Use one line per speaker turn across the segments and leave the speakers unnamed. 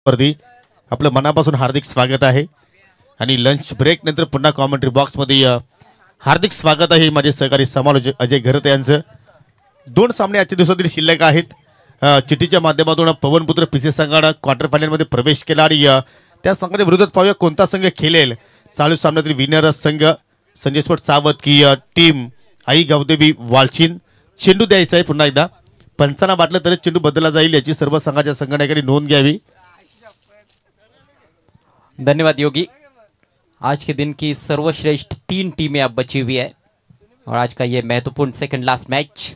वरती आपलं मनापासून हार्दिक स्वागत आहे आणि लंच ब्रेक नंतर पुन्हा कॉमेंट्री बॉक्स मध्ये हार्दिक स्वागत आहे माझे सहकारी समालोचक अजय घरते यांचं। दोन सामने आजच्या दिवसातील शिल्लक आहेत। चिठ्ठीच्या माध्यमातून पवनपुत्र पीसी संघाने क्वार्टर फायनल मध्ये प्रवेश केला आणि त्या संघाच्या विरोधात पाहूया कोणता संघ खेळेल। चालू सामन्यातील विनर संघ संजय स्पोर्ट्स सावत की टीम आई गावदेवी वालचिन। चेंडू द्यायचा आहे पुन्हा एकदा पंचांना वाटलं तरच चेंडू बदलला जाईल याची सर्व संघाच्या संघटनांनी नोंद घ्यावी।
धन्यवाद योगी। आज के दिन की सर्वश्रेष्ठ 3 टीमें अब बची हुई है और आज का ये महत्वपूर्ण second last match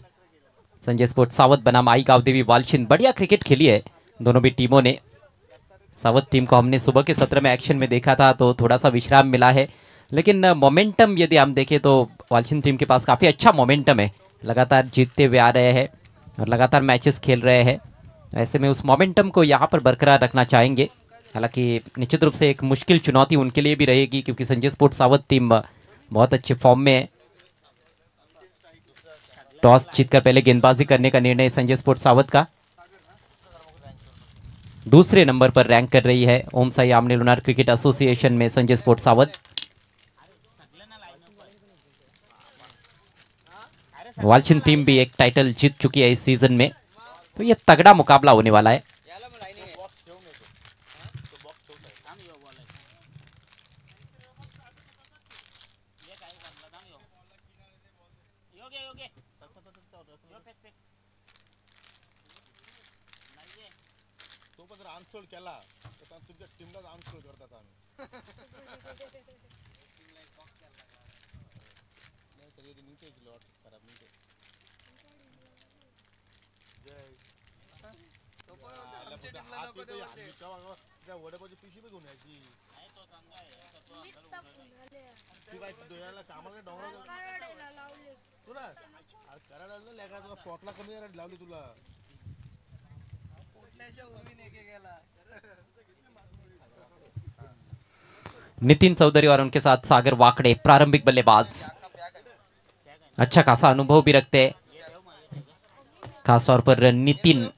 Sanjay sports सावत बनाम आई गावदेवी वालचिन। बढ़िया क्रिकेट खेली है दोनों भी टीमों ने। सावत टीम को हमने सुबह के सत्र में एक्शन में देखा था तो थोड़ा सा विश्राम मिला है, लेकिन मोमेंटम यदि हम देखें तो वालचिन टीम के पास काफ़ी अच्छा मोमेंटम है। लगातार जीतते हुए आ रहे हैं और लगातार मैचेस खेल रहे हैं। ऐसे में उस मोमेंटम को यहाँ पर बरकरार रखना चाहेंगे। हालांकि निश्चित रूप से एक मुश्किल चुनौती उनके लिए भी रहेगी क्योंकि संजय स्पोर्ट्स सावत टीम बहुत अच्छे फॉर्म में है। टॉस जीतकर पहले गेंदबाजी करने का निर्णय संजय स्पोर्ट्स सावत का। दूसरे नंबर पर रैंक कर रही है ओम साई आमने लुनार क्रिकेट एसोसिएशन में संजय स्पोर्ट्स सावत। वालचिन टीम भी एक टाइटल जीत चुकी है इस सीजन में, तो यह तगड़ा मुकाबला होने वाला है। नितिन चौधरी और उनके साथ सागर वाकड़े प्रारंभिक बल्लेबाज। अच्छा खासा अनुभव भी रखते हैं, खासतौर पर नितिन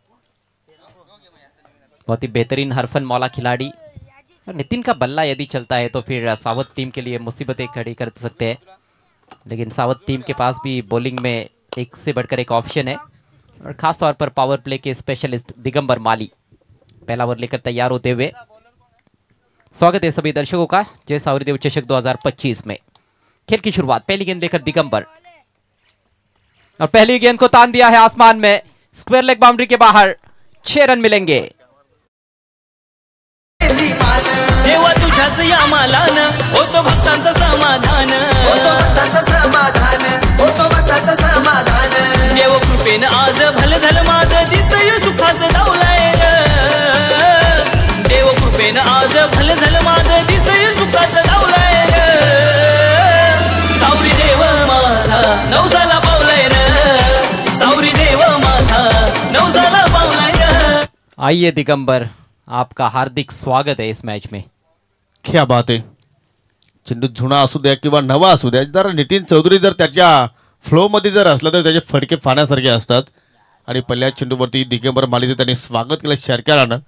बहुत ही बेहतरीन हरफन मौला खिलाड़ी। और नितिन का बल्ला यदि चलता है तो फिर सावत टीम के लिए मुसीबतें खड़ी कर सकते हैं, लेकिन सावत टीम के पास भी बॉलिंग में एक से बढ़कर एक ऑप्शन है और खासतौर पर पावर प्ले के स्पेशलिस्ट दिगंबर माली पहला ओवर लेकर तैयार होते हुए। स्वागत है सभी दर्शकों का जय सावरीदेव चषक 2025 में। खेल की शुरुआत पहली गेंद लेकर दिगंबर और पहली गेंद को तान दिया है आसमान में, स्क्वायर लेग बाउंड्री के बाहर। 6 रन मिलेंगे।
देवा तुझ्याच या मालानं होतो भक्तांचं समाधान, होतो भक्तांचं समाधान, होतो भक्तांचं समाधान। देव कृपेनं आज भल झालं माझं दिसय सुखाचं दावलाय। देव कृपेनं आज भल झालं माझं दिसय सुखाचं दावलाय। सावरी देव माझा नवसाला पावलाय रे, सावरी देव माझा नवसाला पावलाय रे।
आइए दिगंबर, आपका हार्दिक स्वागत है इस मैच में।
क्या बात आहे। चेंडू जुना असू द्या किंवा नवा असू द्या, जर नितीन चौधरी जर त्याच्या फ्लो मध्ये जर असला तर त्याचे फडके फाण्यासारखे असतात आणि पहिल्या चेंडूवरती दिगंबर मालीचे त्यांनी स्वागत केलं शर्करानं।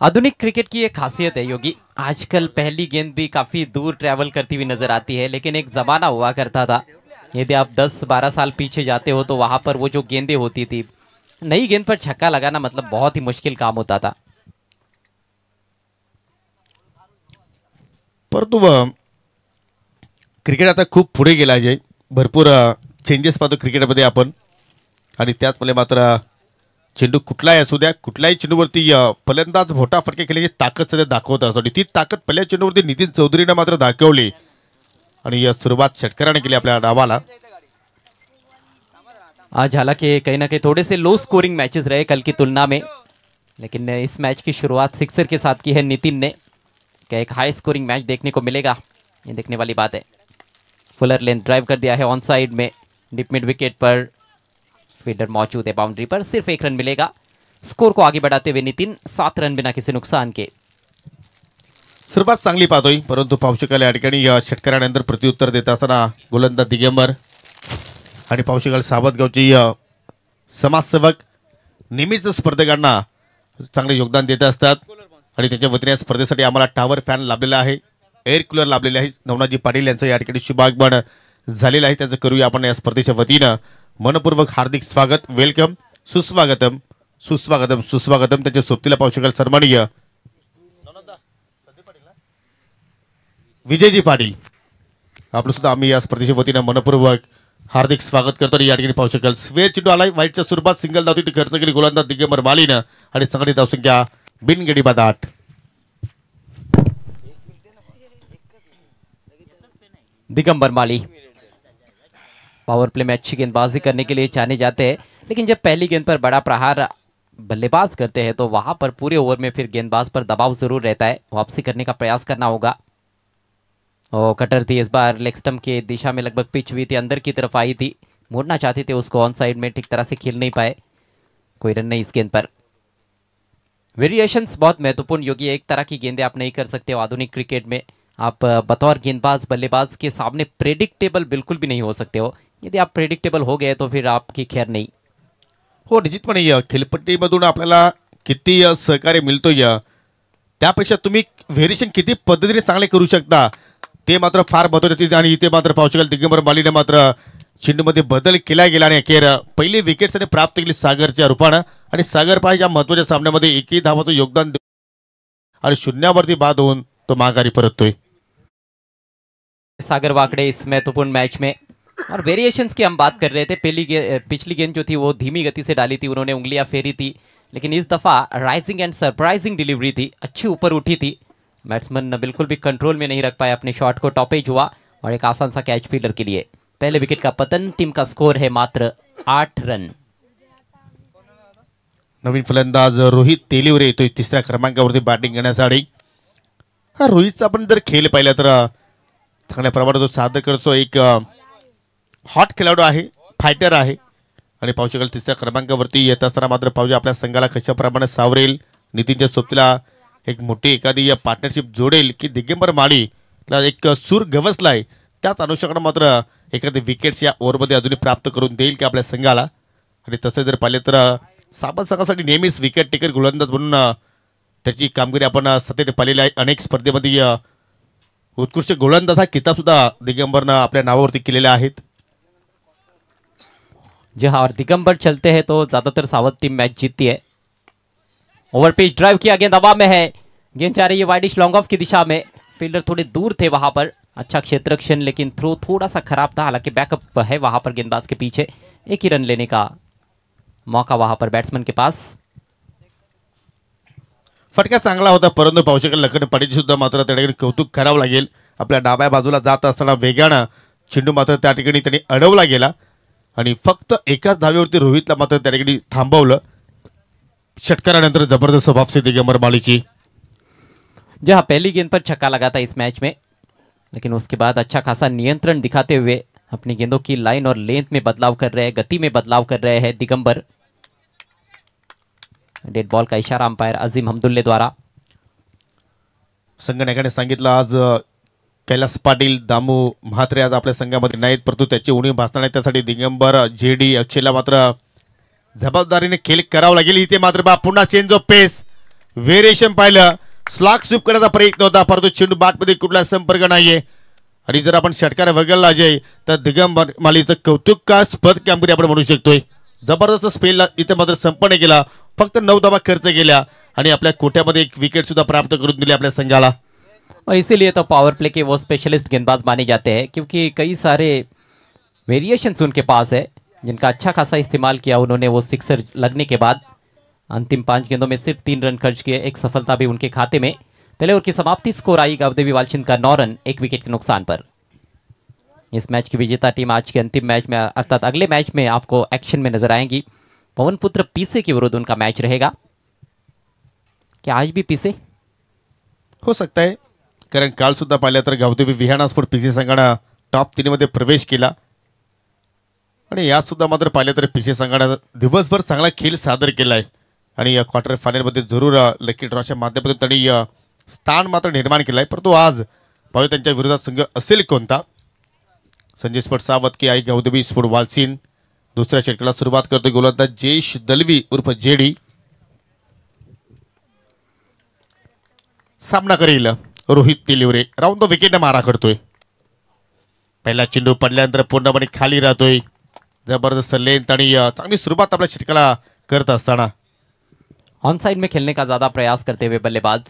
आधुनिक क्रिकेट की एक खासियत है योगी, आजकल पहली गेंद भी काफी दूर ट्रैवल करती हुई नजर आती है, लेकिन एक जमाना हुआ करता था यदि आप 10-12 साल पीछे जाते हो तो वहां पर वो जो गेंदें होती थी, नई गेंद पर छक्का लगाना मतलब बहुत ही मुश्किल काम होता था।
परंतु क्रिकेट आता खूप पुढे गेला आहे, भरपूर चेंजेस पाहतो क्रिकेटमध्ये आपण आणि त्याचमुळे मात्र चेंडू कुठलाही असू द्या कुठल्याही चेंडूवरती फलंदाज मोठा फटके खेळण्याची ताकद सध्या दाखवत असतो आणि ती ताकद पहिल्या चेंडूवरती नितीन चौधरीने मात्र दाखवली आणि या सुरुवात षटकाराने केली आपल्या डावाला।
आज हालांकि कहीं ना कहीं थोड़े से लो स्कोरिंग मैचेस रहे कल की तुलना में, लेकिन इस मैच की शुरुआत सिक्सर के साथ की है नितिन ने। क्या एक हाई स्कोरिंग मैच देखने को मिलेगा, ये देखने वाली बात है। फुलर लेंथ ड्राइव कर दिया है ऑन साइड में, डिप मिड विकेट पर फील्डर मौजूद है बाउंड्री पर, सिर्फ 1 रन मिलेगा। स्कोर को आगे बढ़ाते हुए नितिन 7 रन बिना किसी नुकसान के।
सुरुवात चांगली पाहतोय, परंतु पाहू शकाल या ठिकाणी षटकारानंतर प्रत्युत्तर देत असताना गोलंदाज दिगंबर आणि पाहू शकाल सावतगावची समाजसेवक नेहमीच स्पर्धकांना चांगले योगदान देत असतात आणि त्याच्या वतीने या स्पर्धेसाठी आम्हाला टावर फॅन लाभलेला आहे, एअर कूलर लाभलेले आहे. नवनाथजी पाटील यांचं या ठिकाणी शुभागमन झालेलं आहे. त्याचं करूया आपण या स्पर्धेच्या वतीनं मनपूर्वक हार्दिक स्वागत, वेलकम, सुस्वागतम सुस्वागतम सुस्वागतम. त्यांच्या सोबतीला पाहू शकाल सन्माननीय विजयजी पाटील, आपलं सुद्धा आम्ही या स्पर्धेच्या वतीनं मनपूर्वक हार्दिक स्वागत करतो. या ठिकाणी पाहू शकाल स्वेर चिटू आलाय व्हाईटच्या स्वरूपात, सिंगल धावती खर्च केली गोलंदाज दिगंबर मालीनं आणि संघटित धावसंख्या बिनगडी बाद 8.
दिगंबर माली पावर प्ले में अच्छी गेंदबाजी करने के लिए जाने जाते हैं, लेकिन जब पहली गेंद पर बड़ा प्रहार बल्लेबाज करते हैं तो वहां पर पूरे ओवर में फिर गेंदबाज पर दबाव जरूर रहता है, वापसी करने का प्रयास करना होगा. और कटर थी इस बार लेग स्टंप के दिशा में लगभग पिच हुई थी, अंदर की तरफ आई थी, मोड़ना चाहते थे उसको, ऑन साइड में ठीक तरह से खेल नहीं पाए, कोई रन नहीं इस गेंद पर. वेरिएशंस बहुत महत्वपूर्ण योगी, एक तरह की गेंदें आप नहीं कर सकते हो आधुनिक क्रिकेट में. आप बतौर गेंदबाज बल्लेबाज के सामने प्रेडिक्टेबल बिल्कुल भी नहीं हो सकते हो. यदि आप प्रेडिक्टेबल हो गए तो फिर आपकी खैर नाही.
हो, निश्चितपणे खेळपट्टीमधून आपल्याला किती सहकार्य मिळतोय, त्यापेक्षा तुम्ही व्हेरिएशन किती पद्धतीने चांगले करू शकता ते मात्र फार महत्त्वाचे. आणि इथे मात्र पाहू शकाल दिगंबर मालीने मात्र चेंडूमध्ये बदल केला गेला आणि अखेर पहिली विकेट त्याने प्राप्त केली सागरच्या रूपानं. आणि सागर पाहिजे या महत्त्वाच्या सामन्यामध्ये एकही धावाचं योगदान आणि शून्यावरती बाद होऊन तो माघारी परततोय.
सागर वाकड़े इस महत्वपूर्ण मैच में. और वेरिएशंस की हम बात कर रहे थे, पिछली गेंद जो थी वो धीमी गति से डाली थी, उन्होंने उंगलियां फेरी थी, लेकिन इस दफा राइजिंग एंड सरप्राइजिंग डिलीवरी थी, अच्छी ऊपर उठी थी. बैट्समैन बिल्कुल भी कंट्रोल में नहीं रख पाया अपने शॉट को, टॉपेज हुआ और एक आसान सा कैच फील्डर के लिए. पहले विकेट का पतन, टीम का स्कोर है मात्र 8 रन.
नवीन फलंदाज रोहित तेलीवरे येतोय तिसऱ्या क्रमांकावरती बॅटिंग करण्यासाठी. हा रोहितचा आपण जर खेळ पाहिला तर चांगल्या प्रमाणात तो सादर करतो, एक हॉट खेळाडू आहे, फायटर आहे. आणि पाहू शकाल तिसऱ्या क्रमांकावरती येत असताना मात्र पाहूया आपल्या संघाला कशा प्रमाणे सावरेल, नितीनच्या सोबतीला एक मोठी एखादी पार्टनरशिप जोडेल की दिगंबर माळीला एक सूर गवसलाय, त्याच अनुषंगाने मात्र एखादी विकेट्स या ओव्हरमध्ये अजूनही प्राप्त करून देईल की आपल्या संघाला. आणि तसे जर पाहिले तर साबत संघासाठी नेहमीच विकेट टेकर गोलंदाज म्हणून त्याची कामगिरी आपण सातत्याने पाहिलेली आहे. अनेक स्पर्धेमध्ये उत्कृष्ट गोलंदाज हा किताब सुद्धा दिगंबरनं आपल्या नावावरती केलेले आहेत.
जी हाँ, और दिगंबर चलते हैं तो ज्यादातर सावध टीम मैच जीतती है. ओवर पिच ड्राइव किया, गेंद हवा में है, गेंद जा रही है वाइडिश लॉन्ग ऑफ की दिशा में, फील्डर थोड़े दूर थे वहां पर, अच्छा क्षेत्ररक्षण, लेकिन थ्रो थोड़ा सा खराब था. हालांकि बैकअप है वहां पर गेंदबाज के पीछे, एक ही रन लेने का मौका वहां पर बैट्समैन के पास.
फटका चांगला होता, परंतु पाहू शकाल लखन पाटील सुद्धा मात्र त्या ठिकाणी कौतुक करावं लागेल. आपल्या डाव्या बाजूला जात असताना वेगानं चेंडू मात्र त्या ठिकाणी त्यांनी अडवला गेला आणि फक्त एकाच धावेवरती रोहितला मात्र त्या ठिकाणी थांबवलं. षटकारानंतर जबरदस्त वापसी दिगंबर मालीची.
जहां पहली गेंद पर छक्का लगा था इस मैच में, लेकिन उसके बाद अच्छा खासा नियंत्रण दिखाते हुए अपनी गेंदों की लाइन और लेंथ में बदलाव कर रहे हैं, गति में बदलाव कर रहे हैं दिगंबर. डेड बॉल का इशारा अंपायर अजीम हमदुल्ले द्वारा.
संघनायकाने सांगितलं आज कैलास पाटील, दामू म्हात्रे आज आपल्या संघामध्ये नाहीत, परंतु त्याची उणीव भासणार नाही. त्यासाठी दिगंबर, जेडी, अक्षयला मात्र जबाबदारीने खेळ करावं लागेल. इथे मात्र पुन्हा चेंज ऑफ पेस, व्हेरिएशन पाहिलं, स्लॉग स्वीप करण्याचा प्रयत्न होता, परंतु चेंडू बॅटमध्ये कुठला संपर्क नाहीये. आणि जर आपण षटकार वगळला अजय तर दिगंबर मालीचं कौतुकास्पद कामगिरी आपण म्हणू शकतोय. जबरदस्त स्पेलला इथे मात्र संपन्न केला, फक्त 9 धावा खर्च केल्या आणि आपल्या कोट्यामध्ये एक विकेट सुद्धा प्राप्त करून दिली आपल्या संघाला.
और इसीलिए तो पावर प्ले के वो स्पेशलिस्ट गेंदबाज माने जाते हैं, क्योंकि कई सारे वेरिएशंस उनके पास है जिनका अच्छा खासा इस्तेमाल किया उन्होंने. वो सिक्सर लगने के बाद अंतिम 5 गेंदों में सिर्फ 3 रन खर्च किए, एक सफलता भी उनके खाते में. पहले ओवर की समाप्ति, स्कोर आई गावदेवी वालशिंद का 9 रन 1 विकेट के नुकसान पर. इस मैच की विजेता टीम आज के अंतिम मैच में अर्थात अगले मैच में आपको एक्शन में नजर आएंगी. पवन पुत्र पीसे के विरुद्ध उनका मैच रहेगा. क्या आज भी पीसे
हो सकता है, कारण काल सुद्धा पाहिलं तर गावदेवी विहाना स्पोर्ट पीसी संघानं टॉप 3 मध्ये प्रवेश केला आणि यात सुद्धा मात्र पाहिलं तर पीसी संघानं दिवसभर चांगला खेळ सादर केलाय आणि या क्वार्टर फायनलमध्ये जरूर लकी ड्रॉच्या माध्यमातून त्यांनी स्थान मात्र निर्माण केलंय. परंतु आज पाहू त्यांच्या विरोधात संघ असेल कोणता. संजय स्पोर्ट सावत की आई गावदेवी स्पोर्ट वालसीन दुसऱ्या षटकाला सुरुवात करतो गोलंदाज जयेश दलवी उर्फ जेडी. सामना करेल रोहित तिलिवरे. राऊंड द विकेट मारा करतोय. पहिला चेंडू पडल्यानंतर पूर्णपणे खाली राहतोय. जबरदस्त लेंथ आणि चांगली सुरुवात आपल्या षटकाला करत असताना
ऑन साइड में खेलने का ज़्यादा प्रयास करते हुए बल्लेबाज.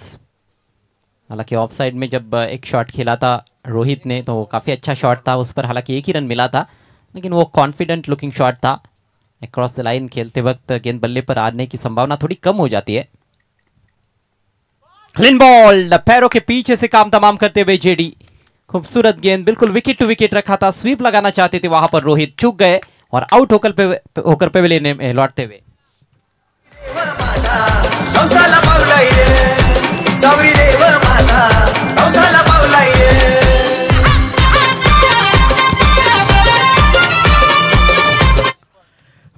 हालांकि ऑफ साइड में जब एक शॉट खेला था रोहित ने तो काफ़ी अच्छा शॉट था, उस पर हालांकि एक ही रन मिला था, लेकिन वो कॉन्फिडेंट लुकिंग शॉट था. क्रॉस द लाइन खेलते वक्त गेंद बल्ले पर आने की संभावना थोड़ी कम हो जाती है. क्लीन बॉल, पैरों के पीछे से काम तमाम करते हुए जेडी. खूबसूरत गेंद, बिल्कुल विकेट टू विकेट रखा था. स्वीप लगाना चाहते थे, वहां पर रोहित चूक गए और आउट होकर पवेलियन में लौटते हुए.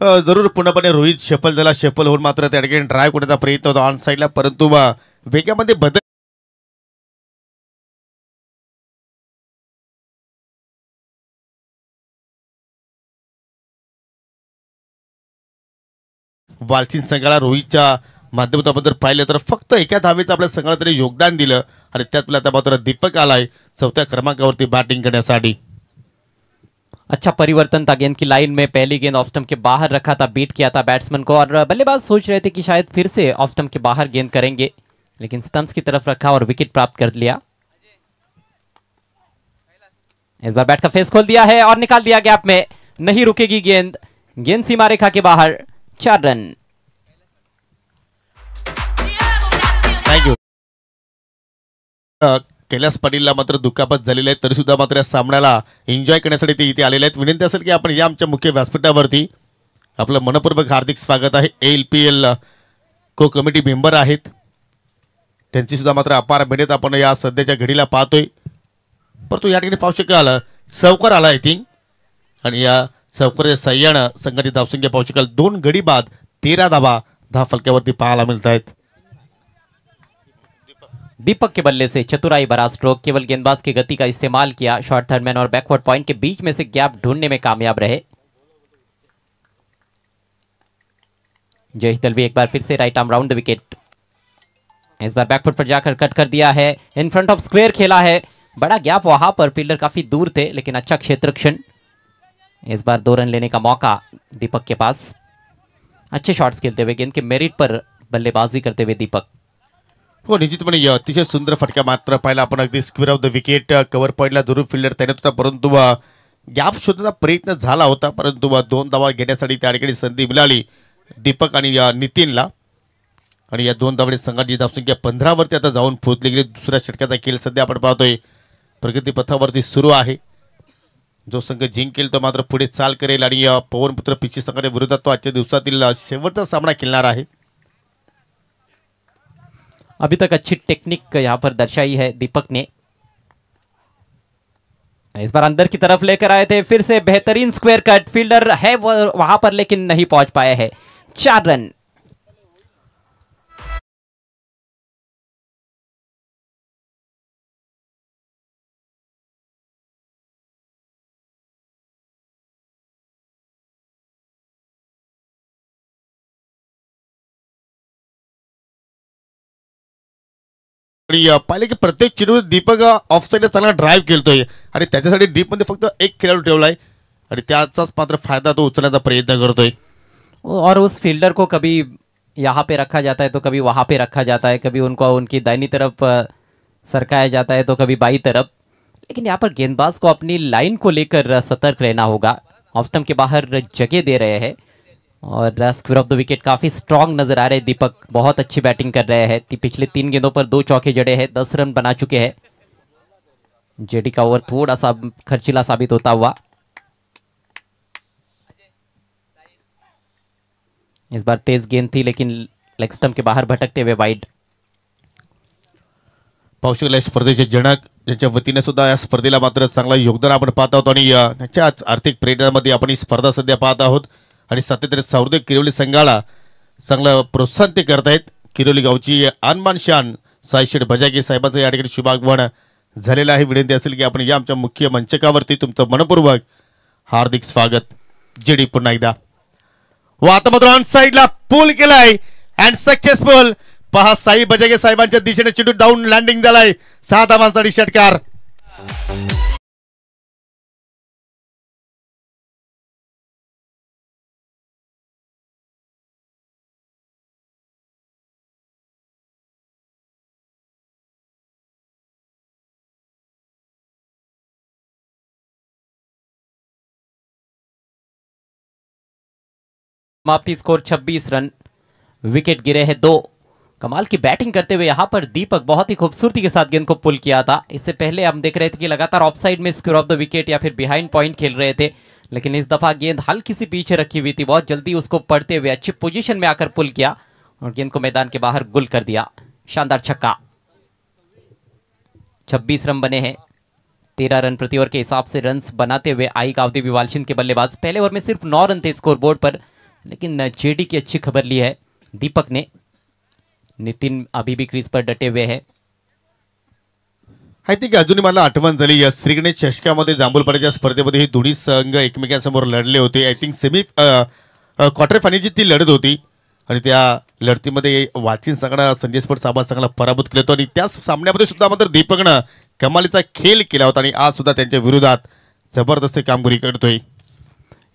जरूर पूर्णपणे रोहित शफल झाला. शफल होऊन मात्र त्या ठिकाणी ड्राईव्ह करण्याचा प्रयत्न होता ऑन साईडला, परंतु वेगामध्ये बदल वालचिन संघाला रोहितच्या माध्यमातून आपण जर पाहिलं तर फक्त एका धावेचं आपल्या संघाला तरी योगदान दिलं आणि त्यात तुला आता मात्र दीपक आलाय 4थ्या क्रमांकावरती बॅटिंग करण्यासाठी.
अच्छा परिवर्तन था गेंद की लाइन में. पहली गेंद ऑफ स्टंप के बाहर रखा था, बीट किया था बैट्समैन को और बल्लेबाज सोच रहे थे कि शायद फिर से ऑफ स्टंप के बाहर गेंद करेंगे, लेकिन स्टंप्स की तरफ रखा और विकेट प्राप्त कर लिया. इस बार बैट का फेस खोल दिया है और निकाल दिया गैप में. नहीं रुकेगी गेंद, गेंद सीमा रेखा के बाहर. 4 रन.
थँक्यू. कैलास पाटीलला मात्र दुखापत झालेली आहे, तरी सुद्धा मात्र या सामन्याला एन्जॉय करण्यासाठी ते इथे आलेले आहेत. विनंती असेल की आपण या आमच्या मुख्य व्यासपीठावरती आपलं मनपूर्वक हार्दिक स्वागत आहे. ALPL को कमिटी मेंबर आहेत, त्यांची सुद्धा मात्र अपार मेहनत आपण या सध्याच्या घडीला पाहतोय. परंतु या ठिकाणी पाहू शकाल चौकार आला आय थिंक, आणि या चौकाराच्या सहाय्यानं संघाची धावसंख्या पाहू शकाल 2 गडी बाद 13 धावा फलक्यावरती पाहायला मिळत आहेत.
दीपक के बल्ले से चतुराई भरा स्ट्रोक, केवल गेंदबाज की गति का इस्तेमाल किया. शॉर्ट थर्ड मैन और बैकवर्ड पॉइंट के बीच में से गैप ढूंढने में कामयाब रहे. जयेश दलवी एक बार फिर से right arm round the wicket. इस बार बैकफुट पर जाकर कट कर दिया है. इन फ्रंट ऑफ स्क्वायर खेला है, बड़ा गैप वहां पर, फील्डर काफी दूर थे, लेकिन अच्छा क्षेत्ररक्षण. इस बार 2 रन लेने का मौका दीपक के पास. अच्छे शॉट्स खेलते हुए, गेंद के मेरिट पर बल्लेबाजी करते हुए दीपक.
हो, निश्चितपणे अतिशय सुंदर फटका मात्र पाहिला आपण. अगदी square of the wicket cover पॉईंटला जरूर फिल्डर तैनात होता, परंतु गॅप शोधण्याचा प्रयत्न झाला होता, परंतु 2 धावा घेण्यासाठी त्या ठिकाणी संधी मिळाली दीपक आणि नितीनला. आणि या 2 धावांनी संघाची धावसंख्या 15 वरती आता जाऊन पोहोचली गेली. दुसऱ्या षटकाचा खेळ सध्या आपण पाहतोय प्रगतीपथावरती सुरू आहे. जो संघ जिंकेल तो मात्र पुढे चाल करेल आणि पवनपुत्र पिची संघाच्या विरोधात तो आजच्या दिवसातील शेवटचा सामना खेळणार आहे.
अभी तक अच्छी टेक्निक यहाँ पर दर्शाई है दीपक ने. इस बार अंदर की तरफ लेकर आए थे, फिर से बेहतरीन स्क्वायर कट. फील्डर है वहां पर लेकिन नहीं पहुंच पाए हैं. 4 रन.
पाहिले की प्रत्येक चेंडू दीपक ऑफ साईडला चांगला ड्राईव्ह केलतोय आणि त्याच्यासाठी डीप मध्ये फक्त एक खेळाडू ठेवलाय आणि त्याचाच मात्र फायदा तो उचलण्याचा प्रयत्न करतोय.
और उस फील्डर को कभी यहाँ पे रखा जाता है तो कभी वहाँ पे रखा जाता है, कभी उनको उनकी दाहिनी तरफ सरकाया जाता है तो कभी बाई तरफ. लेकिन यहाँ पर गेंदबाज को अपनी लाइन को लेकर सतर्क रहना होगा. ऑफ स्टंप के बाहर जगह दे रहे हैं और स्क्वायर ऑफ द विकेट काफी स्ट्रांग नजर आ रहे हैं. दीपक बहुत अच्छी बैटिंग कर रहे हैं. पिछले 3 गेंदों पर 2 चौके जड़े हैं, 10 रन बना चुके हैं. जेडी का ओवर थोड़ा सा खर्चीला साबित होता हुआ. इस बार तेज गेंद थी लेकिन लेग स्टंप के बाहर भटकते हुए वाइड.
पावसाळ्या स्पर्धेचे जनक ज्यांच्या वतीने सुद्धा या स्पर्धेला मात्र चांगला योगदान आपण पाहत आहोत आणि त्याच्याच आर्थिक प्रेरणामध्ये आपण ही स्पर्धा सध्या पाहत आहोत आणि सातत्याने सौरदेव किरोली संघाला चांगलं प्रोत्साहन ते करत आहेत. किरोली गावची अनमान शान साईशेठ बजागे साहेबांचं या ठिकाणी शुभागमन झालेलं आहे. विनंती असेल की आपण या आमच्या मुख्य मंचकावरती तुमचं मनपूर्वक हार्दिक स्वागत. जेडी पुन्हा एकदा व आता मात्र ऑन साईडला पूल केलाय अँड सक्सेसफुल पहा साई बजागे साहेबांच्या दिशेने चेंडू डाऊन लँडिंग झालाय. 6 धावांसाठी षटकार.
समाप्ति स्कोर 26 रन. विकेट गिरे हैं 2. कमाल की बैटिंग करते हुए यहां पर दीपक बहुत ही खूबसूरती के साथ गेंद को पुल किया था. इससे पहले हम देख रहे थे कि लगातार ऑफसाइड में स्क्योर ऑफ द विकेट या फिर बिहाइंड पॉइंट खेल रहे थे, लेकिन इस दफा गेंद हल्की सी पीछे रखी हुई थी. बहुत जल्दी उसको पढ़ते हुए अच्छी पोजीशन में आकर पुल किया और गेंद को मैदान के बाहर गुल कर दिया. शानदार छक्का. 26 रन बने हैं. 13 रन प्रति ओवर के हिसाब से रन्स बनाते हुए आई गावदेवी वालशिन के बल्लेबाज. पहले ओवर में सिर्फ 9 रन थे स्कोर बोर्ड पर, लेकिन जेडी की अच्छी खबर ली है दीपक ने. नितीन अभी भी क्रीज पर डटे हुए हैं.
आय थिंक अजूनही मला आठवण झाली या श्रीगणेश चषकामध्ये जांभूलपाड्याच्या स्पर्धेमध्ये हे दोन्ही संघ एकमेकांसमोर लढले होते. आय थिंक सेमी क्वार्टर फायनलची ती लढत होती आणि त्या लढतीमध्ये वाचिन संघानं संजय स्पोर्ट्स साबा संघाला पराभूत केलं होतं आणि त्याच सामन्यामध्ये सुद्धा मात्र दीपकनं कमालीचा खेळ केला होता आणि आज सुद्धा त्यांच्या विरोधात जबरदस्त कामगिरी करतोय.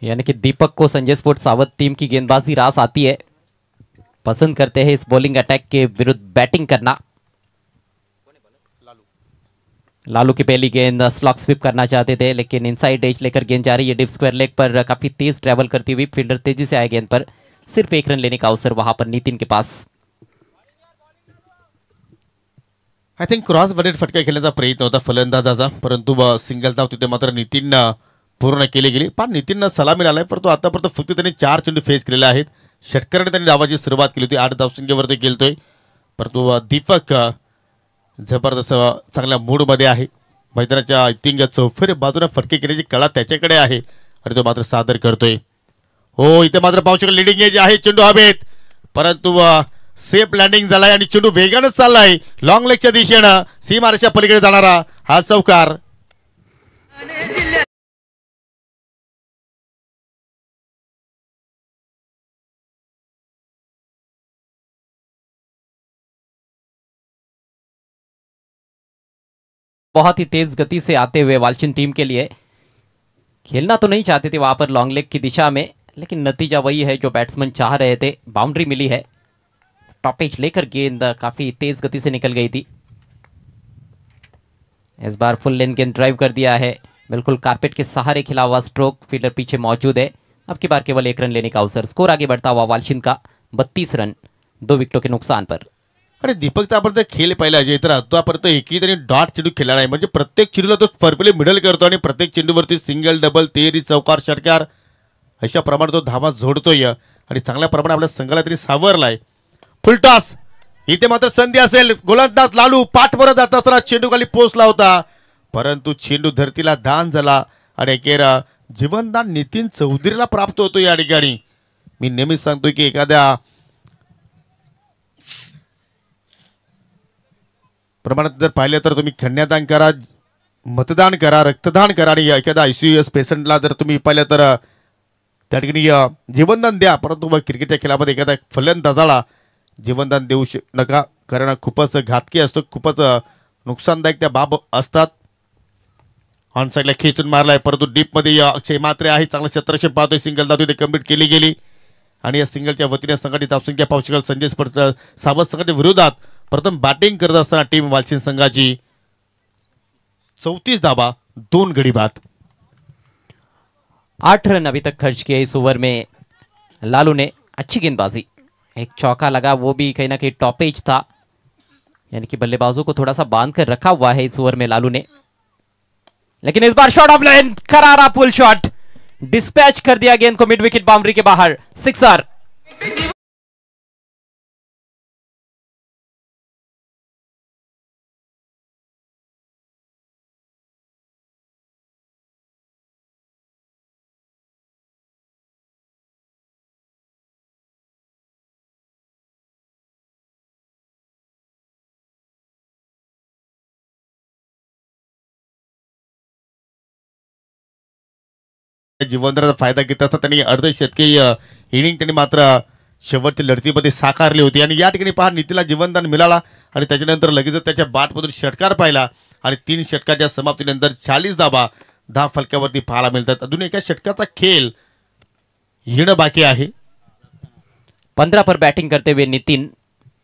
यानी कि दीपक को संजय स्पोर्ट्स सावत टीम की गेंदबाजी रास आती है. पसंद करते हैं इस बॉलिंग अटैक के विरुद्ध बैटिंग करना. लालू की पहली गेंद स्लॉक स्वीप करना चाहते थे, लेकिन इनसाइड एज लेकर गेंद जा रही है. डिप स्क्वायर लेग पर काफी तेज ट्रैवल करती हुई फील्डर तेजी से आए गेंद पर. सिर्फ 1 रन लेने का अवसर वहां पर नितिन के पास.
आय थिंक क्रॉस बजेट फटका खेळण्याचा प्रयत्न होता फलंदाजाचा, परंतु सिंगल धाव तिथे मात्र नितीन पूर्ण केली गेली. पण नितीननं सलामी आलाय, परंतु आतापर्यंत फक्त त्यांनी 4 चेंडू फेस केलेले आहेत. षटकाराने त्यांनी डावाची सुरुवात केली होती. 8 धावसंख्येवरती खेळतोय, परंतु दीपक जबरदस्त चांगल्या मूडमध्ये आहे. मैदानाच्या आय थिंक चौफेर बाजूने फटके केल्याची कला त्याच्याकडे आहे आणि तो मात्र सादर करतोय. हो, इथे मात्र पाहू शकाल लिडिंग एज आहे. चेंडू हवेत, परंतु सेफ लँडिंग झालाय आणि चेंडू वेगानं चाललाय लॉंग लेगच्या दिशेनं. सीमारेषा पलीकडे जाणारा हा चौकार.
बहुत ही तेज गति से आते हुए वालचिन टीम के लिए. खेलना तो नहीं चाहते थे वहां पर लॉन्ग लेग की दिशा में, लेकिन नतीजा वही है जो बैट्समैन चाह रहे थे. बाउंड्री मिली है. टॉप एज लेकर गेंद काफी तेज गति से निकल गई थी. इस बार फुल लेंथ गेंद ड्राइव कर दिया है. बिल्कुल कारपेट के सहारे खिला हुआ स्ट्रोक. फील्डर पीछे मौजूद है. अब की बार केवल 1 रन लेने का अवसर. स्कोर आगे बढ़ता हुआ वालशिन का 32 रन 2 विकेटों के नुकसान पर.
आणि दीपकचा आपण जर खेळ पाहिला अजय तर आतापर्यंत एकही त्यांनी डॉट चेंडू खेळला नाही. म्हणजे प्रत्येक चेंडूला तो परफेक्टली मिडल करतो आणि प्रत्येक चेंडूवरती सिंगल डबल तेरी चौकार षटकार अशा प्रमाणे तो धावा जोडतोय आणि चांगल्या प्रमाणे आपल्या संघाला तरी सावरलाय. फुलटॉस इथे मात्र संधी असेल. गोलंदाज लालू पाठवर जात असताना चेंडू खाली पोचला होता, परंतु चेंडू धरतीला दान झाला आणि अखेर जीवनदान नितीन चौधरीला प्राप्त होतो. या ठिकाणी मी नेहमीच सांगतोय की एखाद्या प्रमाणात जर पाहिलं तर तुम्ही कन्यादान करा, मतदान करा, रक्तदान करा आणि एखादा ICU पेशंटला जर तुम्ही पाहिलं तर त्या ठिकाणी जीवनदान द्या. परंतु क्रिकेटच्या खेळामध्ये एखाद्या फलंदाजाला जीवनदान देऊ नका, कारण खूपच घातकी असतो, खूपच नुकसानदायक त्या बाब असतात. ऑन साईडला खेचून मारलाय, परंतु डीपमध्ये अक्षय मात्रे आहे. चांगलं क्षेत्रक्षेप पाहतोय. सिंगल धाव तिथे कंप्लीट केली गेली आणि या सिंगलच्या वतीने संघाची धावसंख्या पाहू शकाल संजय स्पोर्ट्स सावत संघाच्या विरोधात प्रथम बॅटिंग करत असताना टीम वालचिन संघाची 34 धावा 2 गडी बाद.
8 रन अभी तक खर्च किए इस ओवर में लालू ने. अच्छी गेंदबाजी. एक चौका लगा, वो भी कहीं ना कहीं टॉप एज था. यानी कि बल्लेबाजों को थोड़ा सा बांध कर रखा हुआ है इस ओवर में लालू ने. लेकिन इस बार शॉट ऑफ लेंथ, करारा पुल शॉट, डिस्पैच कर दिया गेंद को मिड विकेट बाउंड्री के बाहर. सिक्सर.
जीवनदानाचा फायदा घेत असतात. त्यांनी अर्धशतकी इनिंग त्यांनी मात्र शेवटच्या लढतीमध्ये साकारली होती आणि या ठिकाणी पहा नितीनला जीवनदान मिळाला आणि त्याच्यानंतर लगेच त्याच्या बॅटमधून षटकार पाहिला आणि 3 षटकाच्या समाप्तीनंतर 40 धावा 10 फलकावरती पाहायला मिळतात. अजून एका षटकाचा खेळ येणं बाकी आहे.
15 पर बैटिंग करते हुए नितिन,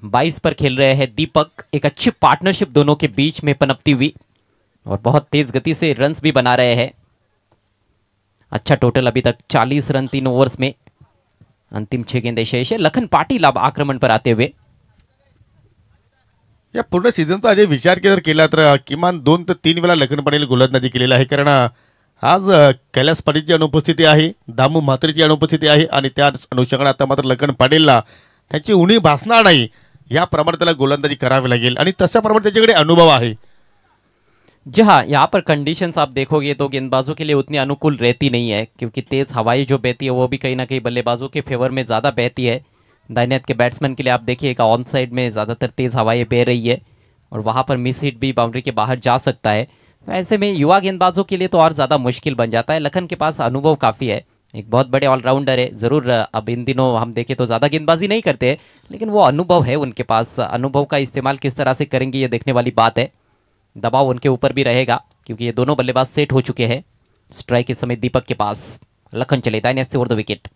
22 पर खेल रहे हैं दीपक. एक अच्छी पार्टनरशिप दोनों के बीच में पनपती हुई और बहुत तेज गति से रन्स भी बना रहे हैं. अच्छा टोटल अभी तक 40 रन 3 ओवर्स में. अंतिम 6 गेंदें शेष है. लखन पाटिल अब आक्रमण पर आते हुए.
या पूर्ण सीझनचा अजय विचार केला तर किमान 2 ते 3 वेळा लखन पाटील गोलंदाजी केलेला आहे. कारण आज कैलास पाटीलची अनुपस्थिती आहे, दामू म्हात्रेची अनुपस्थिती आहे आणि त्या अनुषंगाने आता मात्र लखन पाटीलला त्यांची उणीव भासणार नाही याप्रमाणे त्याला गोलंदाजी करावी लागेल आणि तशाप्रमाणे त्याच्याकडे अनुभव आहे.
जी हाँ, यहाँ पर कंडीशंस आप देखोगे तो गेंदबाजों के लिए उतनी अनुकूल रहती नहीं है क्योंकि तेज हवाएं जो बहती है वो भी कहीं ना कहीं बल्लेबाजों के फेवर में ज़्यादा बहती है. दाहिने हाथ के बैट्समैन के लिए आप देखिएगा ऑन साइड में ज़्यादातर तेज हवाएं बह रही है और वहाँ पर मिस हिट भी बाउंड्री के बाहर जा सकता है. तो ऐसे में युवा गेंदबाजों के लिए तो और ज़्यादा मुश्किल बन जाता है. लखन के पास अनुभव काफ़ी है, एक बहुत बड़े ऑलराउंडर है. ज़रूर अब इन दिनों हम देखें तो ज़्यादा गेंदबाजी नहीं करते हैं लेकिन वो अनुभव है उनके पास. अनुभव का इस्तेमाल किस तरह से करेंगे ये देखने वाली बात है. दबाव उनके ऊपर भी रहेगा क्योंकि ये दोनों बल्लेबाज सेट हो चुके हैं. स्ट्राइक इस समय दीपक के पास. लखन चले दाहिने से ओवर द विकेट.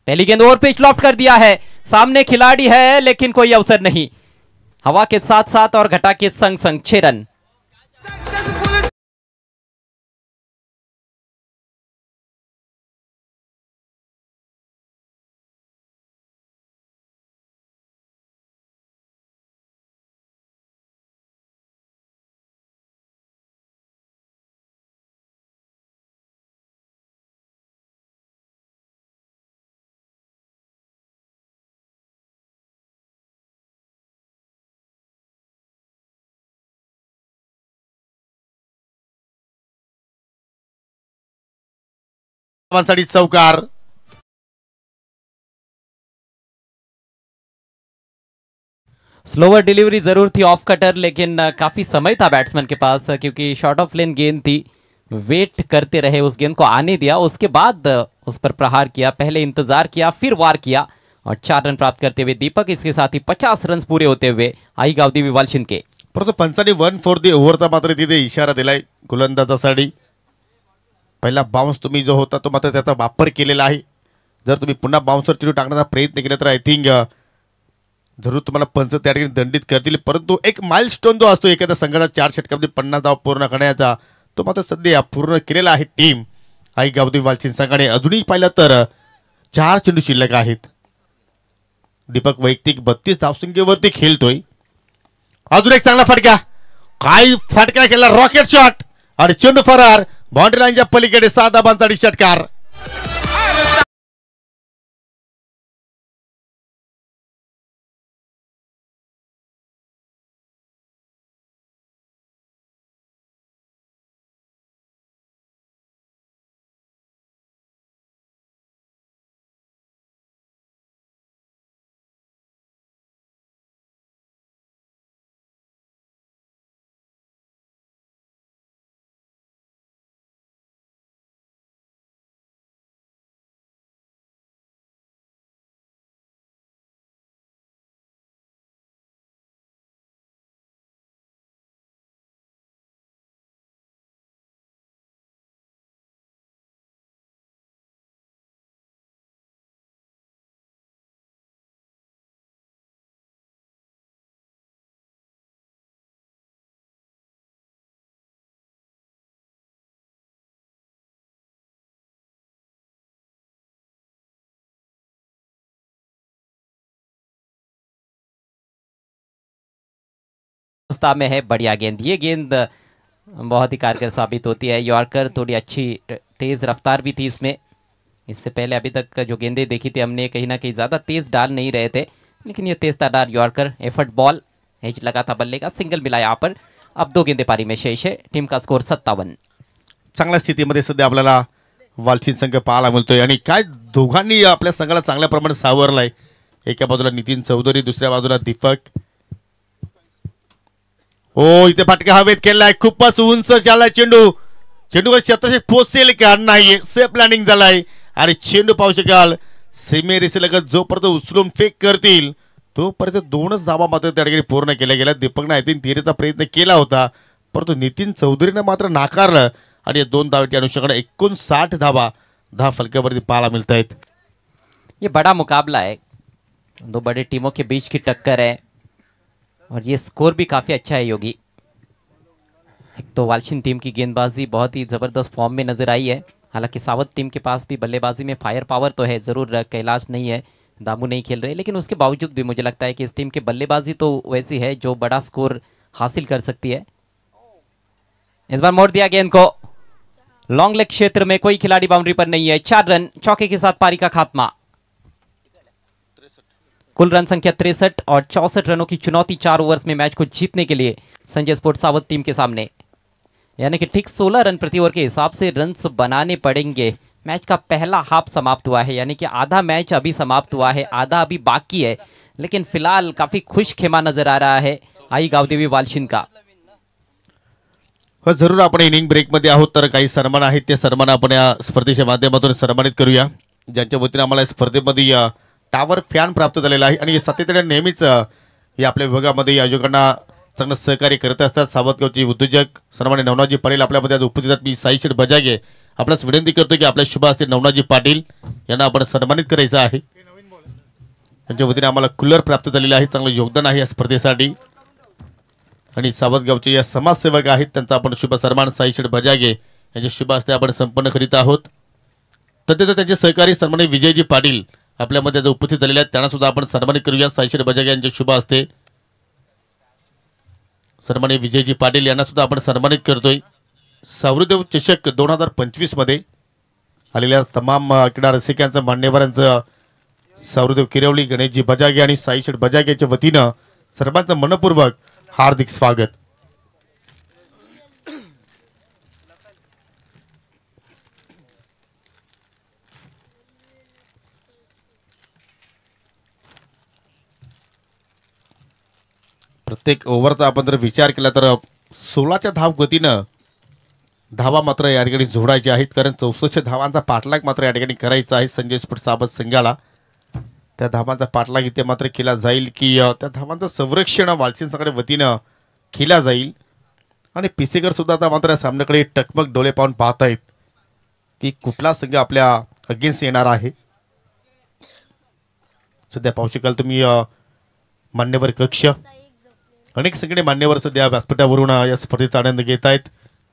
पहली गेंद ओवर पिच लॉफ्ट कर दिया है. सामने खिलाड़ी है लेकिन कोई अवसर नहीं. हवा के साथ साथ और घटा के संग संग 6 रन.
साठी चौकार.
स्लोवर डिलीवरी जरूर थी ऑफ कटर लेकिन काफी समय था बैट्समैन के पास क्योंकि शॉर्ट ऑफ लेन गेंद थी. वेट करते रहे, उस गेंद को आने दिया, उसके बाद उस पर प्रहार किया. पहले इंतजार किया फिर वार किया और 4 रन प्राप्त करते हुए दीपक. इसके साथ ही 50 रन पूरे होते हुए आई गावदेवी वालशिंदे.
परंतु पंचांनी 1/4 ओव्हरचा मात्र तिथे इशारा दिलाय गोलंदाजासाठी. पहिला बाउन्स तुम्ही जो होता तो मात्र त्याचा वापर केलेला आहे. जर तुम्ही पुन्हा बाउन्सर चेंडू टाकण्याचा प्रयत्न केला तर आय थिंक जरूर तुम्हाला पंच त्या ठिकाणी दंडित करतील. परंतु एक माइलस्टोन जो असतो एखाद्या संघाचा 4 षटकामध्ये 50 धावा पूर्ण करण्याचा तो मात्र सध्या पूर्ण केलेला आहे टीम आई गावदेवी वालचिंद संघाने. अजूनही पाहिलं तर 4 चेंडू शिल्लक आहेत. दीपक वैयक्तिक 32 धावसंख्येवरती खेळतोय. अजून एक चांगला फटका, काय फटका केला, रॉकेट शॉट आणि चेंडू फरार. बाउंड्री लाईनच्या पलीकडे 7 धावांचा षटकार.
अवस्था में है. बढ़िया गेंद, ये गेंद बहुत ही कारगर साबित होती है. यॉर्कर थोड़ी अच्छी तेज रफ्तार भी थी इसमें. इससे पहले अभी तक जो गेंदें देखी थी हमने कहीं ना कहीं ज़्यादा तेज डाल नहीं रहे थे लेकिन ये तेज Tadar yorker effort ball. As लगा था बल्ले का, सिंगल मिला यहाँ पर. अब 2 गेंदे पारी में शेष है. टीम का स्कोर 57.
चांगल्या स्थितीमध्ये सध्या आपल्याला वालचिंद संघ पाहायला मिळतोय आणि काय दोघांनी आपल्या संघाला चांगल्या प्रमाणात सावरलाय. एका बाजूला नितीन चौधरी, दुसऱ्या बाजूला दीपक. ओ इथे फटका हवेत केलाय, खूपच उंच चाललाय चेंडू. चेंडू क्षेत्राशी पोचेल का नाही, सेफ प्लॅनिंग झालाय आणि चेंडू पाहू शकाल सीमेरेषेलगत जोपर्यंत उचलून फेक करतील तोपर्यंत 2च धावा मात्र त्या ठिकाणी पूर्ण केल्या गेल्या. दीपकने आय थिंक तिहेरीचा प्रयत्न केला होता, परंतु नितीन चौधरीनं मात्र नाकारलं आणि 2 धावेच्या अनुषंगाने 59 धावा 10 फलक्यावरती पाहायला मिळत आहेत.
ये बड़ा मुकाबला है, दो बड़े टीमों के बीच की टक्कर है और ये स्कोर भी काफ़ी अच्छा है योगी। एक तो वालशिन टीम की गेंदबाजी बहुत ही ज़बरदस्त फॉर्म में नज़र आई है। हालांकि सावत टीम के पास भी बल्लेबाजी में फायर पावर तो है, ज़रूर कैलाश नहीं है, दामू नहीं खेल रहे, लेकिन उसके बावजूद भी मुझे लगता है कि इस टीम की बल्लेबाजी तो वैसी है जो बड़ा स्कोर हासिल कर सकती है। इस बार मोड़ दिया गेंद को, लॉन्ग लेग क्षेत्र में कोई खिलाड़ी बाउंड्री पर नहीं है। 4 रन चौके के साथ पारी का खात्मा। कुल रन संख्या 63 और 64 रनों की चुनौती 4 ओवर्स में मैच को जीतने के लिए संजय स्पोर्ट्स सावत टीम के सामने, यानी कि ठीक 16 रन प्रति ओवर के हिसाब से रन्स बनाने पड़ेंगे। मैच का पहला हाफ समाप्त हुआ है, यानी कि आधा मैच अभी समाप्त हुआ है, आधा अभी बाकी है, लेकिन फिलहाल काफी खुश खेमा नजर आ रहा है आई गावदेवी वालशिन का।
जरूर आपण इनिंग ब्रेकमध्ये आहोत, तर काही सन्मान आहेत ते सन्मान आपण या स्पर्धेच्या माध्यमातून सन्मानित करूया, ज्यांच्या वतीने आम्हाला या स्पर्धेमध्ये टावर फॅन प्राप्त झालेला आहे आणि सातत्याने नेहमीच या आपल्या विभागामध्ये आयोजकांना चांगलं सहकार्य करत असतात. सावतगावचे उद्योजक सन्मान्य नवनाथजी पाटील आपल्यामध्ये आज उपस्थित आहेत. मी साई शेठ बजागे आपल्यास विनंती करतो की आपल्या शुभ हस्ते नवनाथजी पाटील यांना आपण सन्मानित करायचं आहे. त्यांच्या वतीने आम्हाला कूलर प्राप्त झालेले आहे, चांगलं योगदान आहे या स्पर्धेसाठी आणि सावतगावचे या समाजसेवक आहेत, त्यांचा आपण शुभ सन्मान साई शेठ बजागे यांच्या शुभ हस्ते आपण संपन्न करीत आहोत. तद्वारे त्यांचे सहकारी सन्मान्य विजयजी पाटील आपल्यामध्ये आज उपस्थित झालेले आहेत, त्यांना सुद्धा आपण सन्मानित करूया. साई शेठ बजागे यांच्या शुभ हस्ते सन्मान्य विजयजी पाटील यांना सुद्धा आपण सन्मानित करतोय. सावृदेव चषक 2025 मध्ये आलेल्या तमाम क्रीडा रसिकांचं मान्यवरांचं सावृदेव किरवली, गणेशजी बजागे आणि साई शेठ बजागे यांच्या वतीनं सर्वांचं मनपूर्वक हार्दिक स्वागत. प्रत्येक ओव्हरचा आपण जर विचार केला तर 16च्या धाव गतीनं धावा मात्र या ठिकाणी जोडायचे आहेत, कारण 64 धावांचा पाठलाग मात्र या ठिकाणी करायचा आहे संजय स्पोर्ट्स सावत संघाला. त्या धावांचा पाठलाग इथे मात्र केला जाईल की त्या धावांचं संरक्षण वालशिन संघाच्या वतीनं केला जाईल आणि पिसेकर सुद्धा आता मात्र या सामन्याकडे टकमक डोळे पाहून पाहत आहेत की कुठला संघ आपल्या अगेन्स्ट येणार आहे. सध्या पाहू शकाल तुम्ही मान्यवर कक्ष, अनेक सगळे मान्यवर सध्या व्यासपीठावरून या स्पर्धेचा आनंद घेत आहेत.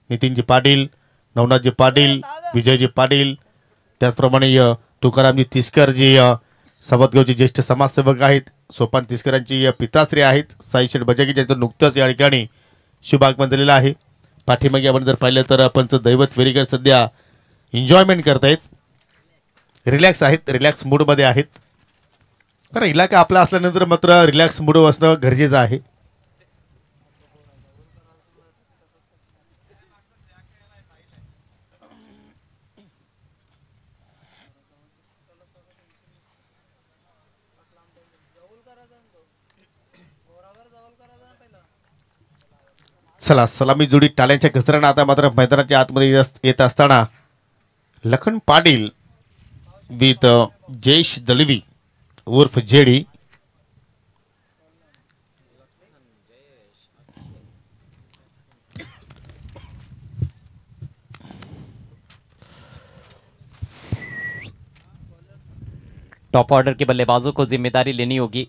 नितीनजी पाटील, नवनाथजी पाटील, विजयजी पाटील, त्याचप्रमाणे तुकारामजी तिसकर जी सावतगावचे ज्येष्ठ समाजसेवक आहेत, सोपान तिसकर यांची पिताश्री आहेत, साई शेठ बजागे ज्यांचं नुकतंच या ठिकाणी शुभागमन झालेलं आहे. पाठीमागे आपण जर पाहिलं तर पंच दैवत वेरीकर सध्या एन्जॉयमेंट करतायत, रिलॅक्स आहेत, रिलॅक्स मूडमध्ये आहेत. कारण इलाका आपला असल्यानंतर मात्र रिलॅक्स मूड असणं गरजेचं आहे. चला सलामी जोडी टाळ्यांच्या गजरानं आता मात्र मैदानाच्या आतमध्ये येत असताना लखन पाटील विथ जयेश दलवी उर्फ जेडी
टॉप ऑर्डर के बल्लेबाजों को जिम्मेदारी लेनी होगी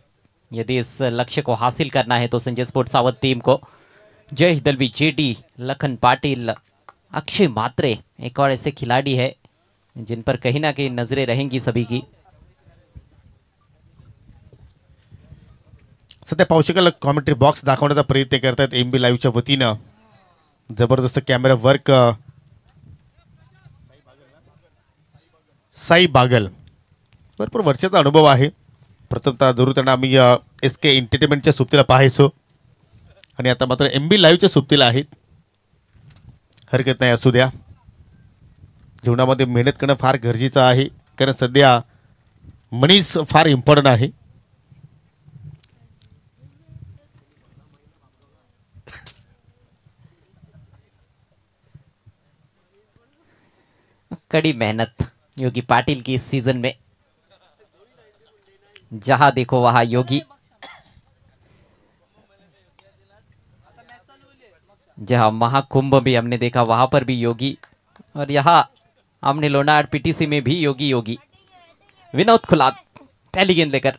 यदि इस लक्ष्य को हासिल करना है तो संजय स्पोर्ट्स सावत टीम को जयेश दलवी, जेडी, लखन पाटिल, अक्षय मात्रे एक और ऐसे खिलाड़ी है जिन पर कहीं ना कहीं नजरें रहेंगी सभी की.
सध्या पाहू शकाल कॉमेंट्री बॉक्स दाखवण्याचा प्रयत्न करतात एमबी लाईव्हच्या वतीनं. जबरदस्त कॅमेरा वर्क साई बागल, भरपूर वर्षाचा अनुभव आहे. प्रथमतः जरूर त्यांना आम्ही SK एंटरटेनमेंटच्या सुप्तीला पाहायचो आणि आता मात्र एमबी लाईव्हच्या सुप्तीला आहेत. हरकत नाही, असू द्या. जीवनामध्ये मेहनत करणं फार गरजेचं आहे, कारण सध्या मनीच फार इम्पॉर्टंट आहे.
कड़ी मेहनत योगी पाटिल की इस सीजन में, जहां देखो वहां योगी, जहां महाकुंभ भी हमने देखा वहां पर भी योगी, और यहाँ हमने लोनार पीटीसी में भी योगी योगी। विनोद खुलाद पहली गेंद लेकर,